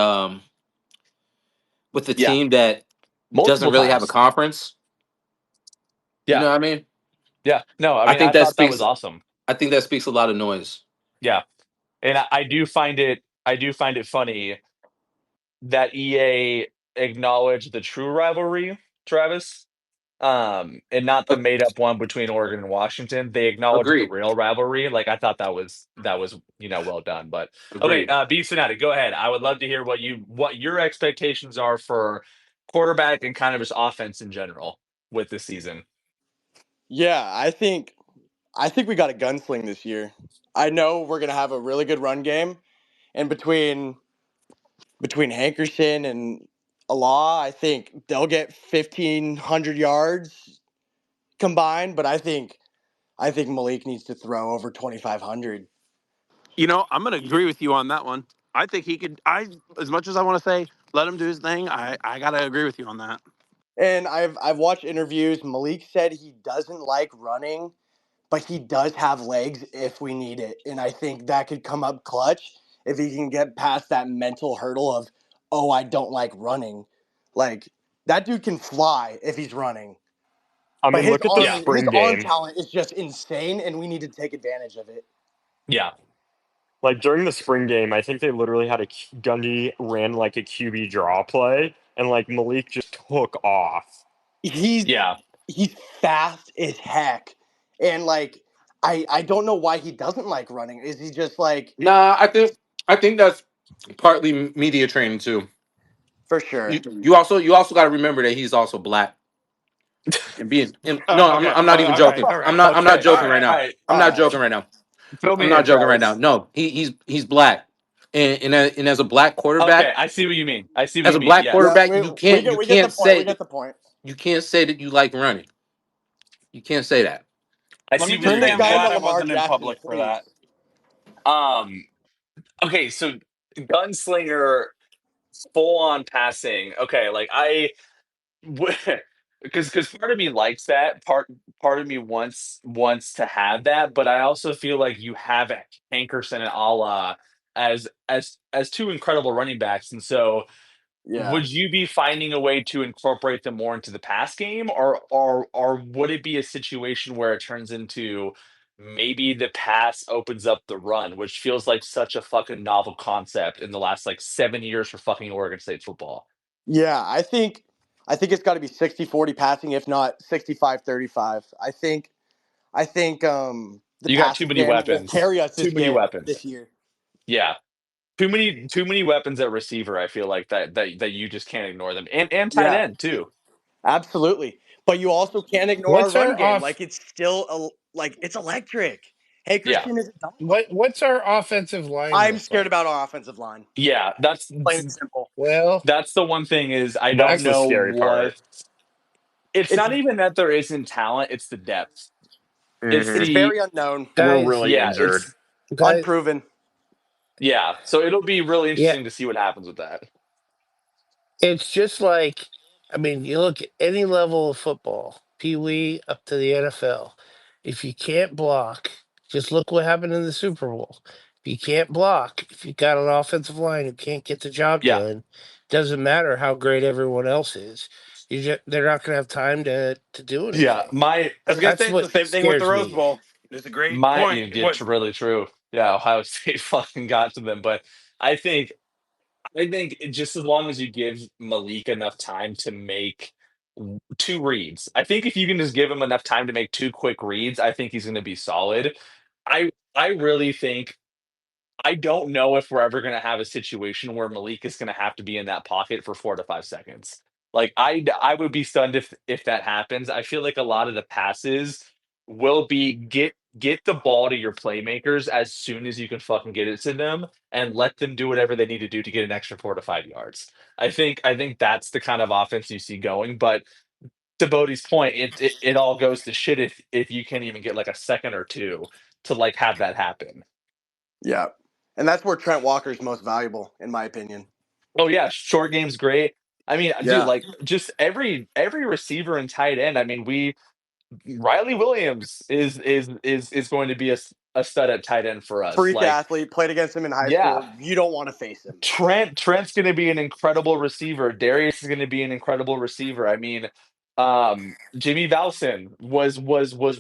yeah, team that doesn't multiple really have a times. conference, you Yeah, know what I mean? yeah. No, I I mean I think that thought that was speaks awesome. I think that speaks a lot of noise. Yeah, and I do find it funny that EA acknowledged the true rivalry, Travis. And not the A- made up one between Oregon and Washington. They acknowledged the Agreed. real rivalry. Like I thought that was well done. But okay, Agreed. B Fanatic, go ahead. I would love to hear what your expectations are for quarterback and kind of just offense in general with this season. Yeah, I think we got a gunsling this year. I know we're gonna have a really good run game, and between Hankerson and Allah, I think they'll get 1,500 yards combined. But I think Malik needs to throw over 2,500. I'm going to agree with you on that one. I think he could. As much as I want to say, let him do his thing. I got to agree with you on that. And I've watched interviews. Malik said he doesn't like running, but he does have legs if we need it. And I think that could come up clutch if he can get past that mental hurdle of, oh, I don't like running. Like that dude can fly if he's running. I But mean, look at the Yeah, his spring arm game. talent is just insane, and we need to take advantage of it. yeah, Like during the spring game, I think they literally had Gundy ran like a QB draw play, and like Malik just took off. He's yeah. he's fast as heck, and like I don't know why he doesn't like running. Is he just like Nah, I think that's partly media training too. for You sure? you also got to remember that he's also black and being and no, Okay. I'm not even All right. joking. All I'm right. not I'm not Okay, all joking right, right all now. right, I'm all not right. joking right now. Fill I'm me not in, joking right now. Travis. No, he's black, and as a black Okay, quarterback, I see what you mean. I see what as you a mean. black Yes. Yeah, quarterback, we you we can't get you we get the can't point. We say get the point. you can't say that you like running. You can't say that. I Let see me what just you Turn say this mean I'm guy there. into glad I Lamar wasn't in Jackson, public for please. that. Um, okay, so gunslinger full on passing. Okay, like I because part of me likes that. Part of me wants to have that, but I also feel like you have Hankerson and Allah as two incredible running backs, and so Yeah. would you be finding a way to incorporate them more into the pass game, or would it be a situation where it turns into maybe the pass opens up the run, which feels like such a fucking novel concept in the last like 7 years for fucking Oregon State football? Yeah, I think it's got to be 60-40 passing, if not 65-35. I think the You got too passing many game will weapons. carry us Too this many get weapons. this year. Yeah. Too many weapons at receiver, I feel like that you just can't ignore them. And tight Yeah, end too. absolutely. But you also can't ignore our What's run our game. off? Like it's still like it's electric. Yeah. Hankerson is a dog. What's our offensive line I'm look scared like? about our offensive line. Yeah, Plain and simple. Well, that's the one thing is I I don't That's the know scary what. part. It's It's not even that there isn't talent, it's the depth. It's it's Hmm. the very unknown, We're guys, really yeah, injured. it's guys, unproven. yeah. So it'll be really yeah. interesting to see what happens with that. It's just like, I mean, you look at any level of football, Pee Wee up to the NFL. If you can't block, just look what happened in the Super Bowl. If you can't block, if you got an offensive line who can't get the job Yeah. done, doesn't matter how great everyone else is. They're not going to have time to do Yeah. anything. My I was gonna That's say it's what the same thing with the scares Rose me. Bowl. It's a great my point. it's really true. Yeah, Ohio State fucking got to them, but I think I think just as long as you give Malik enough time to make two reads, I think if you can just give him enough time to make two quick reads, I think he's going to be solid. I really think I don't know if we're ever going to have a situation where Malik is going to have to be in that pocket for 4 to 5 seconds. Like I would be stunned if that happens. I feel like a lot of the passes will be get the ball to your playmakers as soon as you can fucking get it to them, and let them do whatever they need to do to get an extra 4 to 5 yards. I think that's the kind of offense you see going. But to Bodie's point, it all goes to shit if you can't even get like a second or two to like have that happen. Yeah. And that's where Trent Walker's most valuable, in my opinion. Oh yeah, short game's great. I mean, dude, Yeah. like just every receiver and tight end. I mean, we Riley Williams is going to be a stud at tight end for us. Freak Like, athlete, played against him in high yeah, school. You don't want to face him. Trent's going to be an incredible receiver. Darius is going to be an incredible receiver. I mean, Jimmy Valson was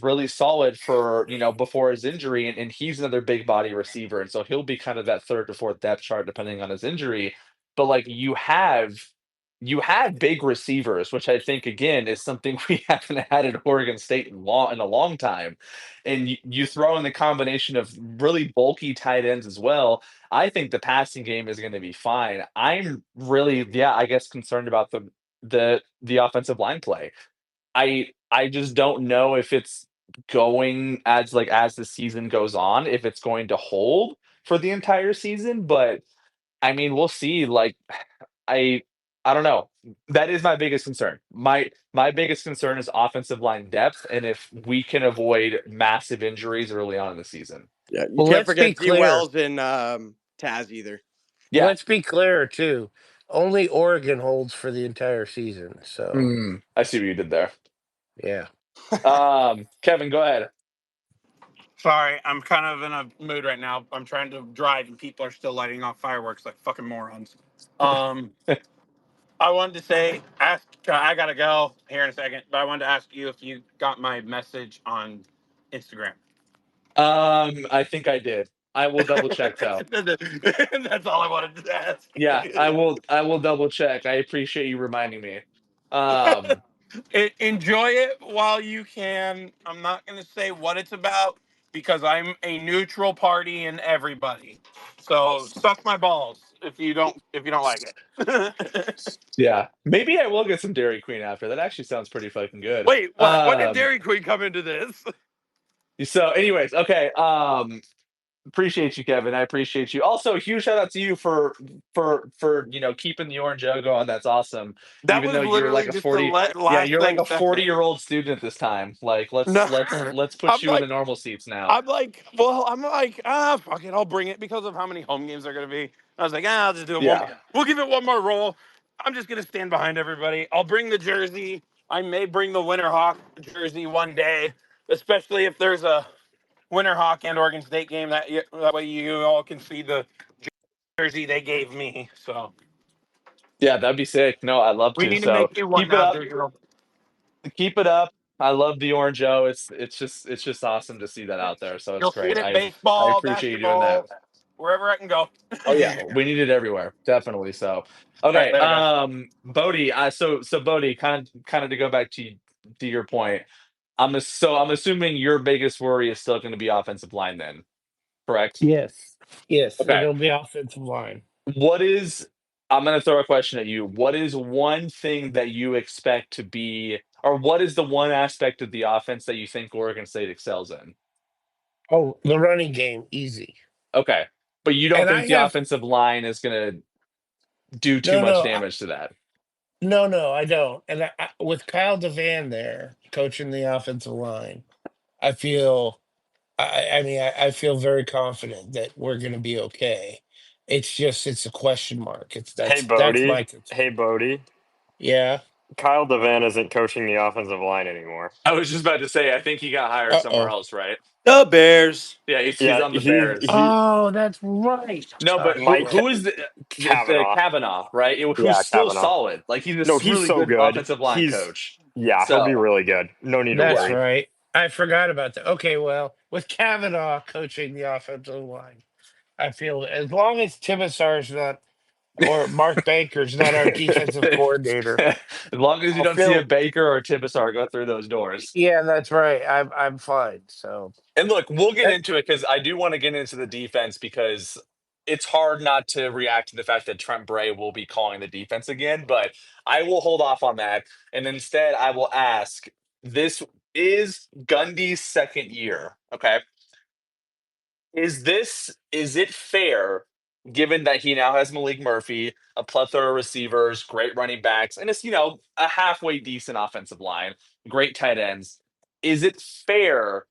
really solid for before his injury, and he's another big body receiver, and so he'll be kind of that third to fourth depth chart depending on his injury. But like you have big receivers, which I think again is something we haven't had at Oregon State in a long time, and you throw in the combination of really bulky tight ends as well. I think the passing game is going to be fine. I'm really, yeah, I guess concerned about the offensive line play. I just don't know if it's going as the season goes on, if it's going to hold for the entire season. But I mean, we'll see. Like, I I don't know. That is my biggest concern. My biggest concern is offensive line depth, and if we can avoid massive injuries early on in the season. Yeah. You Well, can't let's be forget D clear. Wells and Taz either. Yeah. Let's be clear too. Only Oregon holds for the entire season. So I see what you did there. yeah. Kevin, go ahead. Sorry, I'm kind of in a mood right now. I'm trying to drive, and people are still lighting off fireworks like fucking morons. Um, I wanted to say, I gotta go here in a second, but I wanted to ask you if you got my message on Instagram. I think I did. I will double check though. That's all I wanted to ask. Yeah, I will double check. I appreciate you reminding me. Um, Enjoy it while you can. I'm not going to say what it's about because I'm a neutral party in everybody. So suck my balls if you don't like it. yeah, maybe I will get some Dairy Queen after. That actually sounds pretty fucking good. Wait, what? When did Dairy Queen come into this? So anyways, okay. Appreciate you, Kevin. I appreciate you. Also, huge shout out to you for keeping the orange O going. That's awesome. That Even was though you're like literally a just the 40, yeah, last you're like thing a said. 40-year-old student this time. Like let's No, let's let's put I'm you in the like, normal seats now. fuck it, I'll bring it because of how many home games are going to be. I was like, I'll just do it one. Yeah. We'll give it one more roll. I'm just going to stand behind everybody. I'll bring the jersey. I may bring the Winterhawk jersey one day, especially if there's a Winterhawk and Oregon State game. That way you all can see the jersey they gave me. So Yeah, that'd be sick. No, I'd love we to. need to So make you one keep it now, up. Digital. Keep it up. I love the orange O. It's just awesome to see that out there. So it's You'll see it great. at I baseball, appreciate you doing that. basketball, wherever I can go. Oh All yeah, we need it everywhere, definitely. So, right, okay, later, guys. Bodie. So Bodie, kind of to go back to your point. I'm assuming your biggest worry is still going to be offensive line, then, correct? Yes. Yes. Okay. It'll be offensive line. What is? I'm going to throw a question at you. What is one thing that you expect to be, or what is the one aspect of the offense that you think Oregon State excels in? Oh, the running game, easy. Okay, but you don't And think I the have offensive line is going to do too no, much no, damage to that? no, I don't. And with Kyle Devan there coaching the offensive line, I feel, I feel very confident that we're going to be okay. It's a question mark. Hey That's Bodie. my Hey concern. Bodie. Yeah. Kyle Devan isn't coaching the offensive line anymore. I was just about to say, I think he got hired Uh somewhere oh. else, right? The Bears. Yeah, he's Yeah, on the he Bears. he Oh, that's right. No, but who Mike who is the Kavanaugh. Kavanaugh, right? Who's Yeah, still Kavanaugh. solid. Like he's No, a he's really so good good. offensive line coach. He'll be So really good. No need to That's yeah, worry. right. I forgot about that. Okay, well, with Kavanaugh coaching the offensive line, I feel as long as Tibisar's not or Mark Banker's not our defensive coordinator, as long as you I'll don't see a feel. Baker or a Tibesar go through those doors. Yeah, that's right. I'm fine. So And look, we'll get that, into it because I do want to get into the defense because it's hard not to react to the fact that Trent Bray will be calling the defense again. But I will hold off on that, and instead I will ask this: is Gundy's second year. Okay. Is it fair, given that he now has Malik Murphy, a plethora of receivers, great running backs, and it's a halfway decent offensive line, great tight ends? Is it fair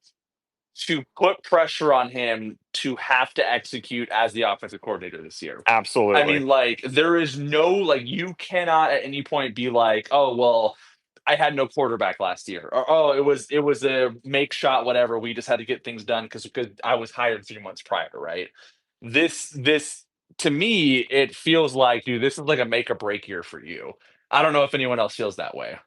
to put pressure on him to have to execute as the offensive coordinator this year? I Absolutely. mean, like, there is no, like, you cannot at any point be like, oh, well, I had no quarterback last year, or oh, it was a make shot, whatever. We just had to get things done because I was hired 3 months prior, right? This to me, it feels like, dude, this is like a make or break year for you. I don't know if anyone else feels that way.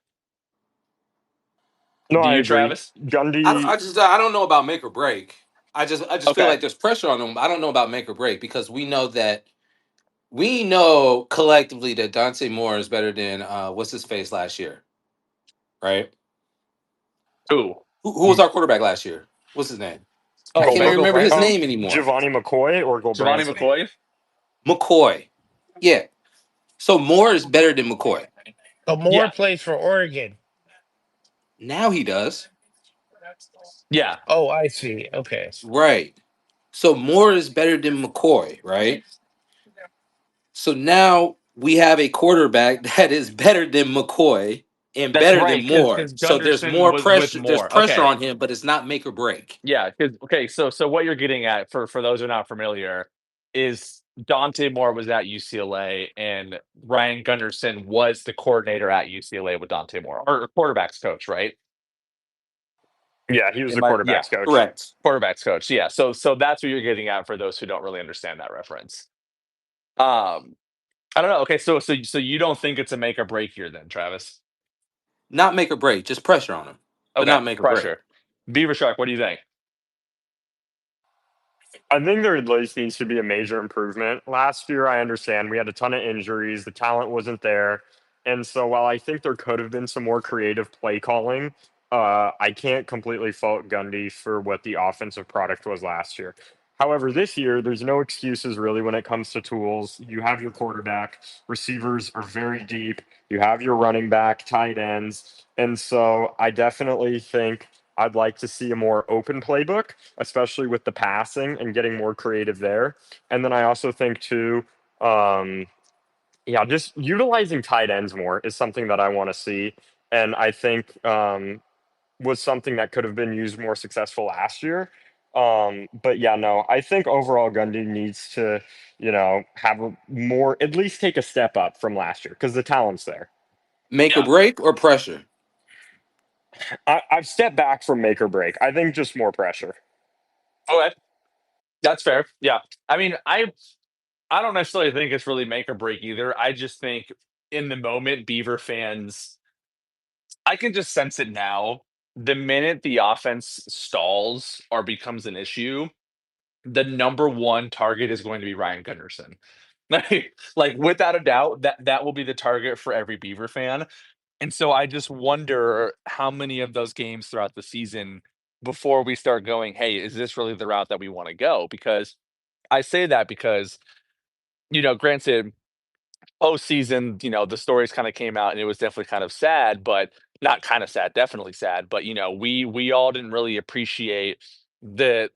No, Do I you, agree. Travis? Gundy, I don't know about make or break. I just feel Okay. like there's pressure on him. I don't know about make or break because we know collectively that Dante Moore is better than what's his face last year, right? Ooh. Who was our quarterback last year? What's his name? I Oh, can't even Michael remember his Branson, name anymore. Giovanni McCoy or Giovanni Gulbranson? McCoy. McCoy. Yeah. So Moore is better than McCoy. But Moore Yeah, plays for Oregon. Now he does. yeah. Oh, I see. Okay. Right. So Moore is better than McCoy, right? So now we have a quarterback that is better than McCoy and That's better than right, Moore. because So there's Gunderson more was with pressure. There's Moore. pressure Okay. on him, but it's not make or break. Yeah, because okay, so what you're getting at, for those who are not familiar, is Dante Moore was at UCLA and Ryan Gunderson was the coordinator at UCLA with Dante Moore, or quarterbacks coach, right? Yeah, he was the Yeah, quarterbacks coach. Correct. quarterbacks coach. Yeah, so that's what you're getting at for those who don't really understand that reference. Um, I don't know. Okay, so you don't think it's a make or break here then, Travis? Not make or break, just pressure on him, but Okay, not make or break. pressure. Beaver Shark, what do you think? I think there at least needs to be a major improvement. Last year, I understand we had a ton of injuries, the talent wasn't there. And so while I think there could have been some more creative play calling, I can't completely fault Gundy for what the offensive product was last year. However, this year, there's no excuses really when it comes to tools. You have your quarterback, receivers are very deep, you have your running back, tight ends. And so I definitely think I'd like to see a more open playbook, especially with the passing and getting more creative there. And then I also think too, um, yeah, just utilizing tight ends more is something that I want to see, and I think was something that could have been used more successful last year. But yeah, no, I think overall Gundy needs to, have a more, at least take a step up from last year because the talent's there. Make or Yeah. break or pressure. I've stepped back from make or break. I think just more pressure. Okay, that's fair. Yeah, I mean, I don't necessarily think it's really make or break either. I just think in the moment, Beaver fans, I can just sense it now. The minute the offense stalls or becomes an issue, the number one target is going to be Ryan Gunderson. Like without a doubt, that will be the target for every Beaver fan. And so I just wonder how many of those games throughout the season before we start going, hey, is this really the route that we want to go? Because I say that because, granted, postseason, the stories kind of came out and it was definitely kind of sad, but not kind of sad, definitely sad. But we all didn't really appreciate the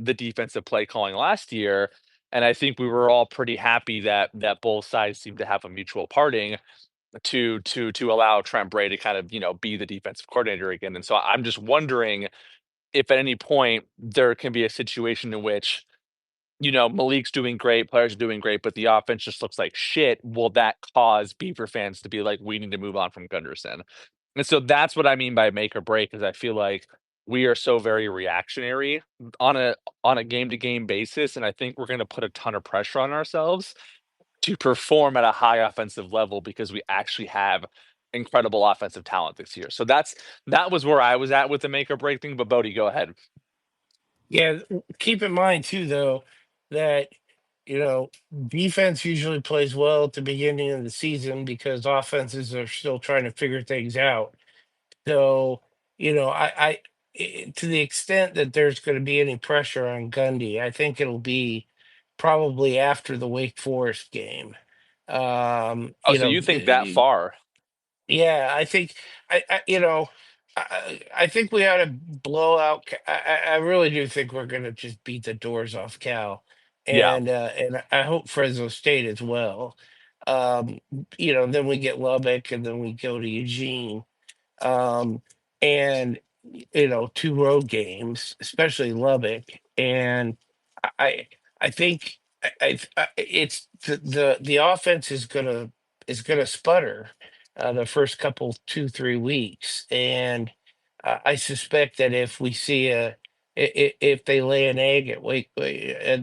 defensive play calling last year. And I think we were all pretty happy that both sides seemed to have a mutual parting to allow Trent Bray to kind of, be the defensive coordinator again. And so I'm just wondering if at any point there can be a situation in which Malik's doing great, players are doing great, but the offense just looks like shit. Will that cause Beaver fans to be like, we need to move on from Gunderson? And so that's what I mean by make or break, is I feel like we are so very reactionary on a game to game basis. And I think we're going to put a ton of pressure on ourselves to perform at a high offensive level because we actually have incredible offensive talent this year. So that was where I was at with the make or break thing. But Bodie, go ahead. Yeah, keep in mind too, though, that you know defense usually plays well at the beginning of the season because offenses are still trying to figure things out. So, to the extent that there's going to be any pressure on Gundy, I think it'll be probably after the Wake Forest game. Um, Oh, you so know, you think that far? yeah, I think I I think we ought to blow out. I really do think we're going to just beat the doors off Cal, Yeah. and I hope Fresno State as well. Um, then we get Lubbock, and then we go to Eugene, um, and two road games, especially Lubbock, and I I think it's the offense is gonna sputter the first couple 2-3 weeks, and I suspect that if we see if they lay an egg at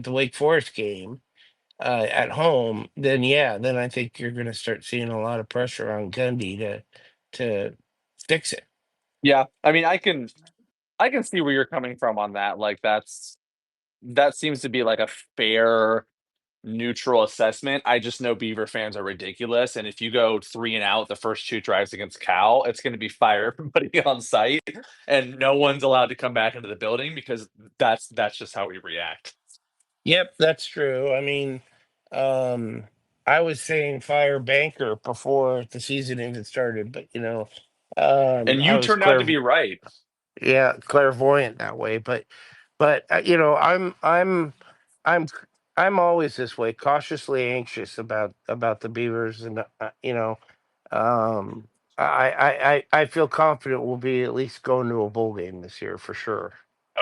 the Wake Forest game at home, then yeah, then I think you're going to start seeing a lot of pressure on Gundy to fix it. Yeah. I mean, I can see where you're coming from on that. Like that seems to be like a fair neutral assessment. I just know Beaver fans are ridiculous, and if you go 3 and out the first 2 drives against Cal, it's going to be fire everybody on site, and no one's allowed to come back into the building because that's just how we react. Yep, that's true. I mean, um, I was saying fire Banker before the season even started, but And I you was turned out to be right. yeah, clairvoyant that way. But I'm I'm always this way, cautiously anxious about the Beavers, and um, I feel confident we'll be at least going to a bowl game this year for sure.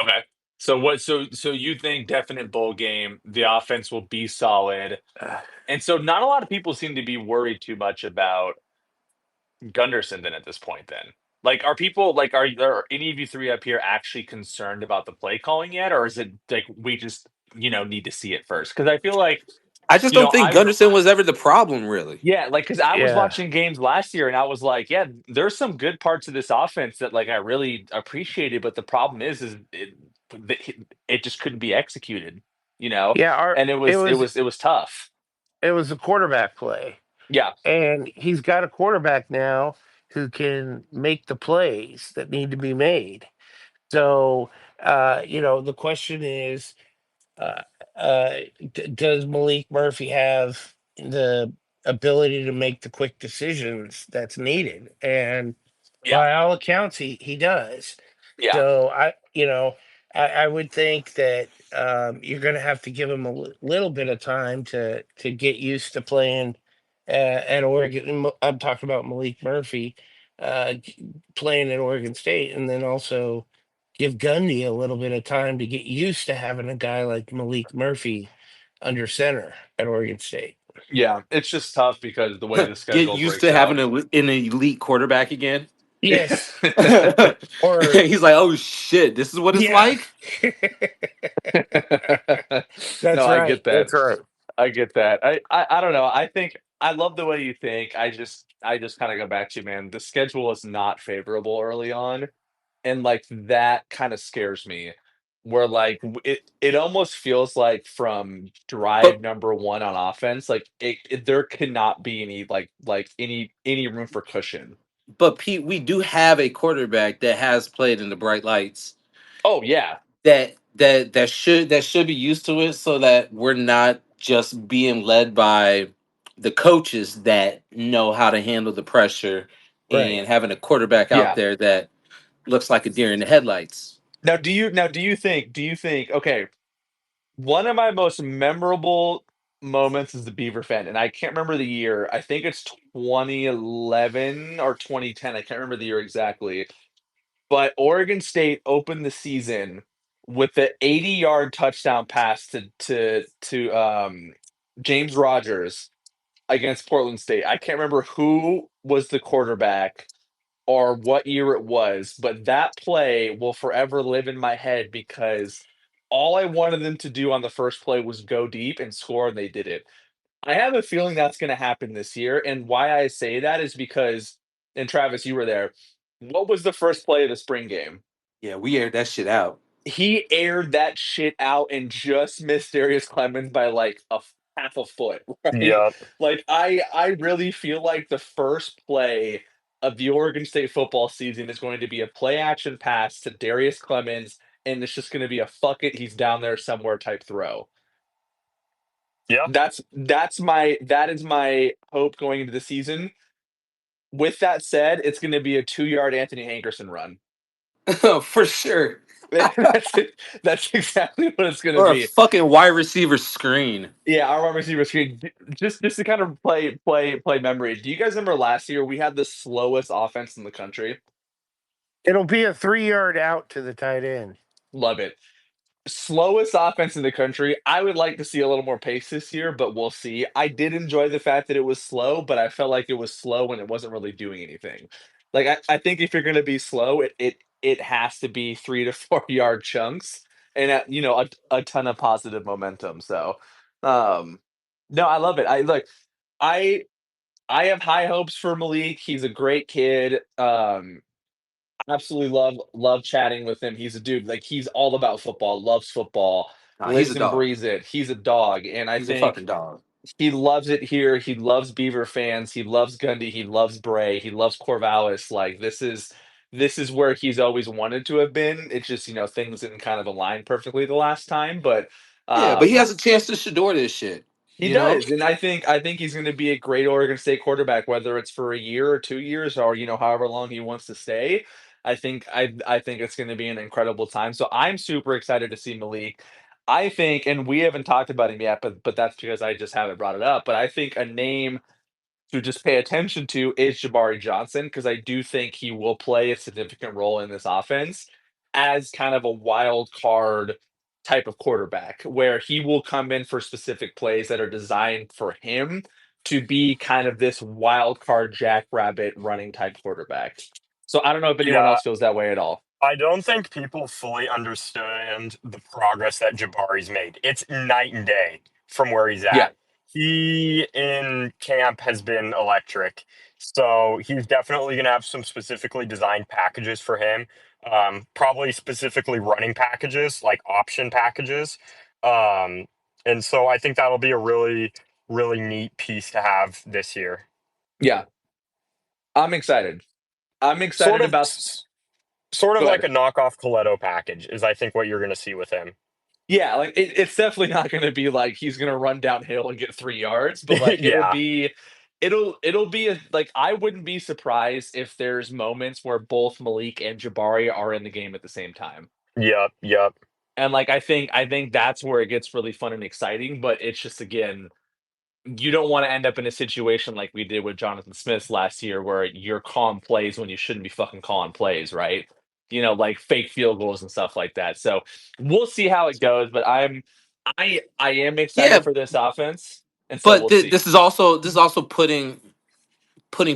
Okay. So you think definite bowl game, the offense will be solid. And so not a lot of people seem to be worried too much about Gunderson then at this point then. Like are people like are there any of you three up here actually concerned about the play calling yet, or is it like we just need to see it first? Because I feel like I just don't think I Gunderson was ever the problem, really. yeah, like because I was Yeah, watching games last year and I was like, yeah, there's some good parts of this offense that like I really appreciated, but the problem is it just couldn't be executed, yeah. and it It was it was was it was tough. it was a quarterback play, Yeah, and he's got a quarterback now who can make the plays that need to be made. So, the question is, uh, does Malik Murphy have the ability to make the quick decisions that's needed? And yeah, by all accounts, he does. yeah, So I would think that you're going to have to give him a little bit of time to get used to playing at Oregon. I'm talking about Malik Murphy playing at Oregon State, and then also give Gundy a little bit of time to get used to having a guy like Malik Murphy under center at Oregon State. yeah. It's just tough because the way the Get schedule used breaks to having out. an elite quarterback again. Yes, or He's like, oh shit, this is what it's yeah. like. That's No, I right. get that. That's right. I get that. I don't know. I think I love the way you think. I just kind of go back to, man, the schedule is not favorable early on, and like that kind of scares me. Where like it almost feels like from drive But number 1 on offense, like there cannot be any like any room for cushion. but Pete, we do have a quarterback that has played in the bright lights Oh yeah, that should be used to it, so that we're not just being led by the coaches that know how to handle the pressure, Right. and having a quarterback out yeah. there that looks like a deer in the headlights. Now do you think okay, one of my most memorable moments as a Beaver fan, and I can't remember the year. I think it's 2011 or 2010. I can't remember the year exactly. But Oregon State opened the season with the 80-yard touchdown pass to James Rogers against Portland State. I can't remember who was the quarterback or what year it was, but that play will forever live in my head because all I wanted them to do on the first play was go deep and score, and they did it. I have a feeling that's going to happen this year, and why I say that is because, and Travis, you were there. What was the first play of the spring game? Yeah, we aired that shit out. He aired that shit out and just missed Darius Clemens by like half a foot, right? Yup. Like I really feel like the first play of the Oregon State football season is going to be a play action pass to Darius Clemens, and it's just going to be a fuck it, he's down there somewhere type throw. Yeah. That is my hope going into the season. With that said, it's going to be a 2-yard Anthony Hankerson run. For sure. That's it. That's exactly what it's going to Or a be. fucking wide receiver screen. Yeah, our wide receiver screen. Just to kind of play memory. Do you guys remember last year we had the slowest offense in the country? It'll be a 3 yard out to the tight end. Love it. Slowest offense in the country. I would like to see a little more pace this year, but we'll see. I did enjoy the fact that it was slow, but I felt like it was slow when it wasn't really doing anything. Like I think if you're going to be slow, it has to be 3 to 4 yard chunks and a ton of positive momentum. So, um, no, I love it. I I have high hopes for Malik. He's a great kid. Absolutely love chatting with him. He's a dude, like, he's all about football, loves football, Nah, he's a lives and dog. breathes it. He's a dog, and I He's a think fucking dog. he loves it here. He loves Beaver fans. He loves Gundy. He loves Bray. He loves Corvallis. Like, this is where he's always wanted to have been. It's just, things didn't kind of align perfectly the last time, but, Yeah, but he um has a chance to Shador this shit. he You know? does, and I think he's going to be a great Oregon State quarterback, whether it's for a year or 2 years or however long he wants to stay. I think it's going to be an incredible time. So I'm super excited to see Malik. I think, and we haven't talked about him yet, but that's because I just haven't brought it up. But I think a name to just pay attention to is Jabari Johnson because I do think he will play a significant role in this offense as kind of a wild card type of quarterback where he will come in for specific plays that are designed for him to be kind of this wild card jackrabbit running type quarterback. So I don't know if anyone Yeah, else feels that way at all. I don't think people fully understand the progress that Jabari's made. It's night and day from where he's Yeah, at. He in camp has been electric. So he's definitely going to have some specifically designed packages for him. Probably specifically running packages, like option packages. Um, and so I think that'll be a really, really neat piece to have this year. yeah, I'm excited. I'm Sort excited of, about. sort of Go like ahead. a knockoff Coletto package is I think what you're going to see with him. Yeah, like it's definitely not going to be like he's going to run downhill and get 3 yards, but like Yeah. it'll be like I wouldn't be surprised if there's moments where both Malik and Jabari are in the game at the same time. Yep. Yep. And like I think that's where it gets really fun and exciting, but it's just again you don't want to end up in a situation like we did with Jonathan Smith last year where you're calling plays when you shouldn't be fucking calling plays, right? Like fake field goals and stuff like that. So we'll see how it goes, but I am excited Yeah, for this offense, and so but we'll see. this is also putting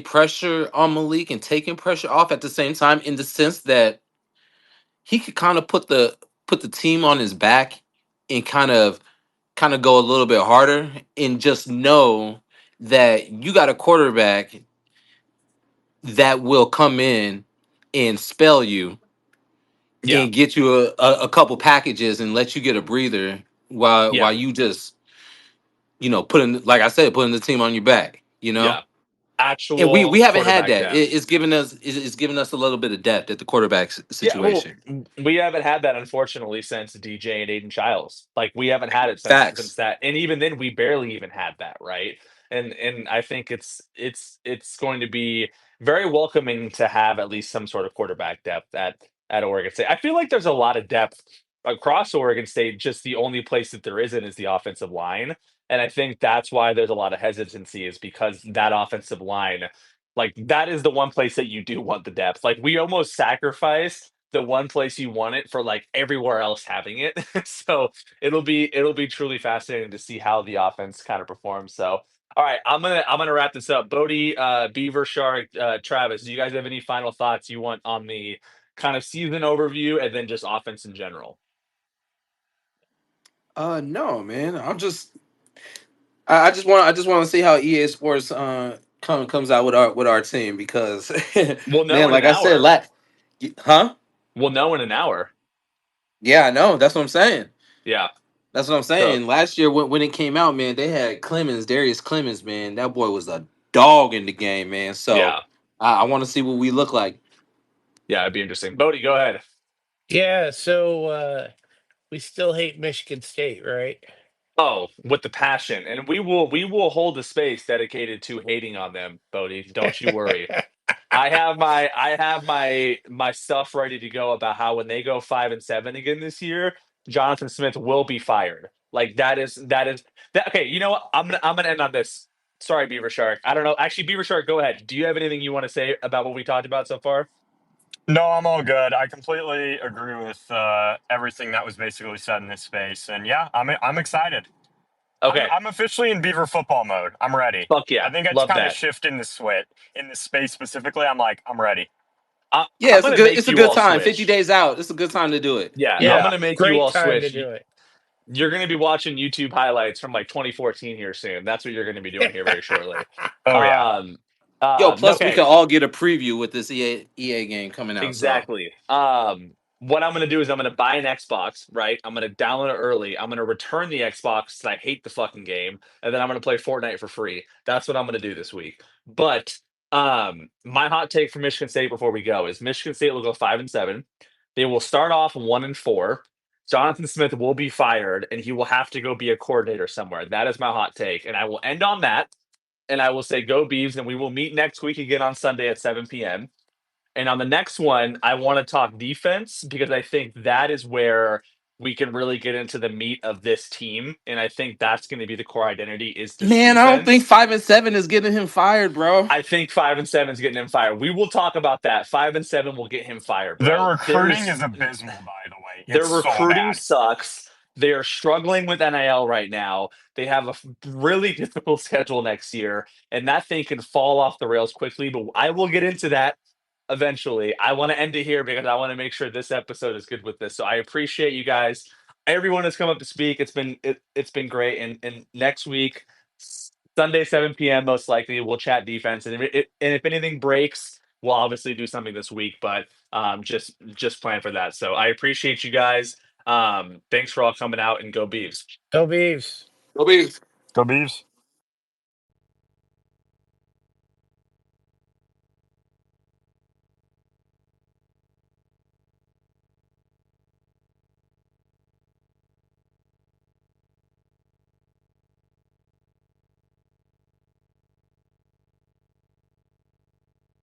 pressure on Malik and taking pressure off at the same time in the sense that he could kind of put the team on his back and kind of go a little bit harder and just know that you got a quarterback that will come in and spell you Yeah, and get you a couple packages and let you get a breather while yeah, you just putting, like I said, putting the team on your back, yeah. and we Actual haven't had quarterback that. depth. It's giving us a little bit of depth at the quarterback Yeah, well, situation. we haven't had that unfortunately since DJ and Aiden Childs. Like we haven't had it since Facts. that, and even then we barely even had that, right? And I think it's going to be very welcoming to have at least some sort of quarterback depth at Oregon State. I feel like there's a lot of depth across Oregon State. Just the only place that there isn't is the offensive line, and I think that's why there's a lot of hesitancy is because that offensive line. Like that is the one place that you do want the depth. Like we almost sacrificed the one place you want it for like everywhere else having it. So it'll be truly fascinating to see how the offense kind of performs. So all right, I'm gonna wrap this up. Bodie, Beaver, Shark, Travis, do you guys have any final thoughts you want on the kind of season overview and then just offense in general? No, man. I just want to see how EA Sports comes out with our team because We'll know man, in an like I said, hour. huh? We'll know in an hour. Yeah, I know. That's what I'm saying. Yeah. That's what I'm So saying. Last year when it came out, man, they had Darius Clemens, man. That boy was a dog in the game, man. So yeah. I want to see what we look like. Yeah, it'd be interesting. Bodie, go ahead. Yeah, so we still hate Michigan State, right? Oh, with the passion, and we will hold a space dedicated to hating on them, Bodie. Don't you worry. I have my stuff ready to go about how when they go 5-7 again this year, Jonathan Smith will be fired. Like that is that okay, you know what? I'm gonna end on this. Sorry, Beaver Shark. I don't know. Actually, Beaver Shark, go ahead. Do you have anything you want to say about what we talked about so far? No, I'm all good. I completely agree with everything that was basically said in this space, and yeah, I'm excited. Okay. I'm officially in Beaver football mode. I'm ready. Fuck I yeah. think it's Love kind of that. shifting the switch in this space specifically. I'm like, I'm ready. Yeah, I'm gonna make it's a you good all time. 50 switch. days out. It's a good time to do it. Yeah, I'm Yeah, Yeah. gonna make you great all time to switch. do it. You're gonna be watching YouTube highlights from like 2014 here soon. That's what you're gonna be doing here very shortly. Oh yeah. Um, Yo, plus we okay, can all get a preview with this EA game coming out. So exactly. What I'm gonna do is I'm gonna buy an Xbox, right? I'm gonna download it early. I'm gonna return the Xbox because I hate the fucking game, and then I'm gonna play Fortnite for free. That's what I'm gonna do this week. But my hot take for Michigan State before we go is Michigan State will go 5-7. They will start off 1-4. Jonathan Smith will be fired, and he will have to go be a coordinator somewhere. That is my hot take, and I will end on that. And I will say go Beavs, and we will meet next week again on Sunday at 7 p.m. And on the next one, I want to talk defense because I think that is where we can really get into the meat of this team. And I think that's going to be the core identity is this man, I don't think defense. 5-7 is getting him fired, bro. I think 5-7 is getting him fired. We will talk about that. 5-7 will get him fired, Their bro. recruiting is abysmal, by the way. Their It's so recruiting bad. sucks. They are struggling with NIL right now. They have a really difficult schedule next year, and that thing can fall off the rails quickly. But I will get into that eventually. I want to end it here because I want to make sure this episode is good with this. So I appreciate you guys. Everyone has come up to speak. It's been great. And next week, Sunday 7 p.m. most likely we'll chat defense. And if anything breaks, we'll obviously do something this week. But just plan for that. So I appreciate you guys. Thanks for all coming out and go Beavs. Go Beavs. It'll be Go Beavs.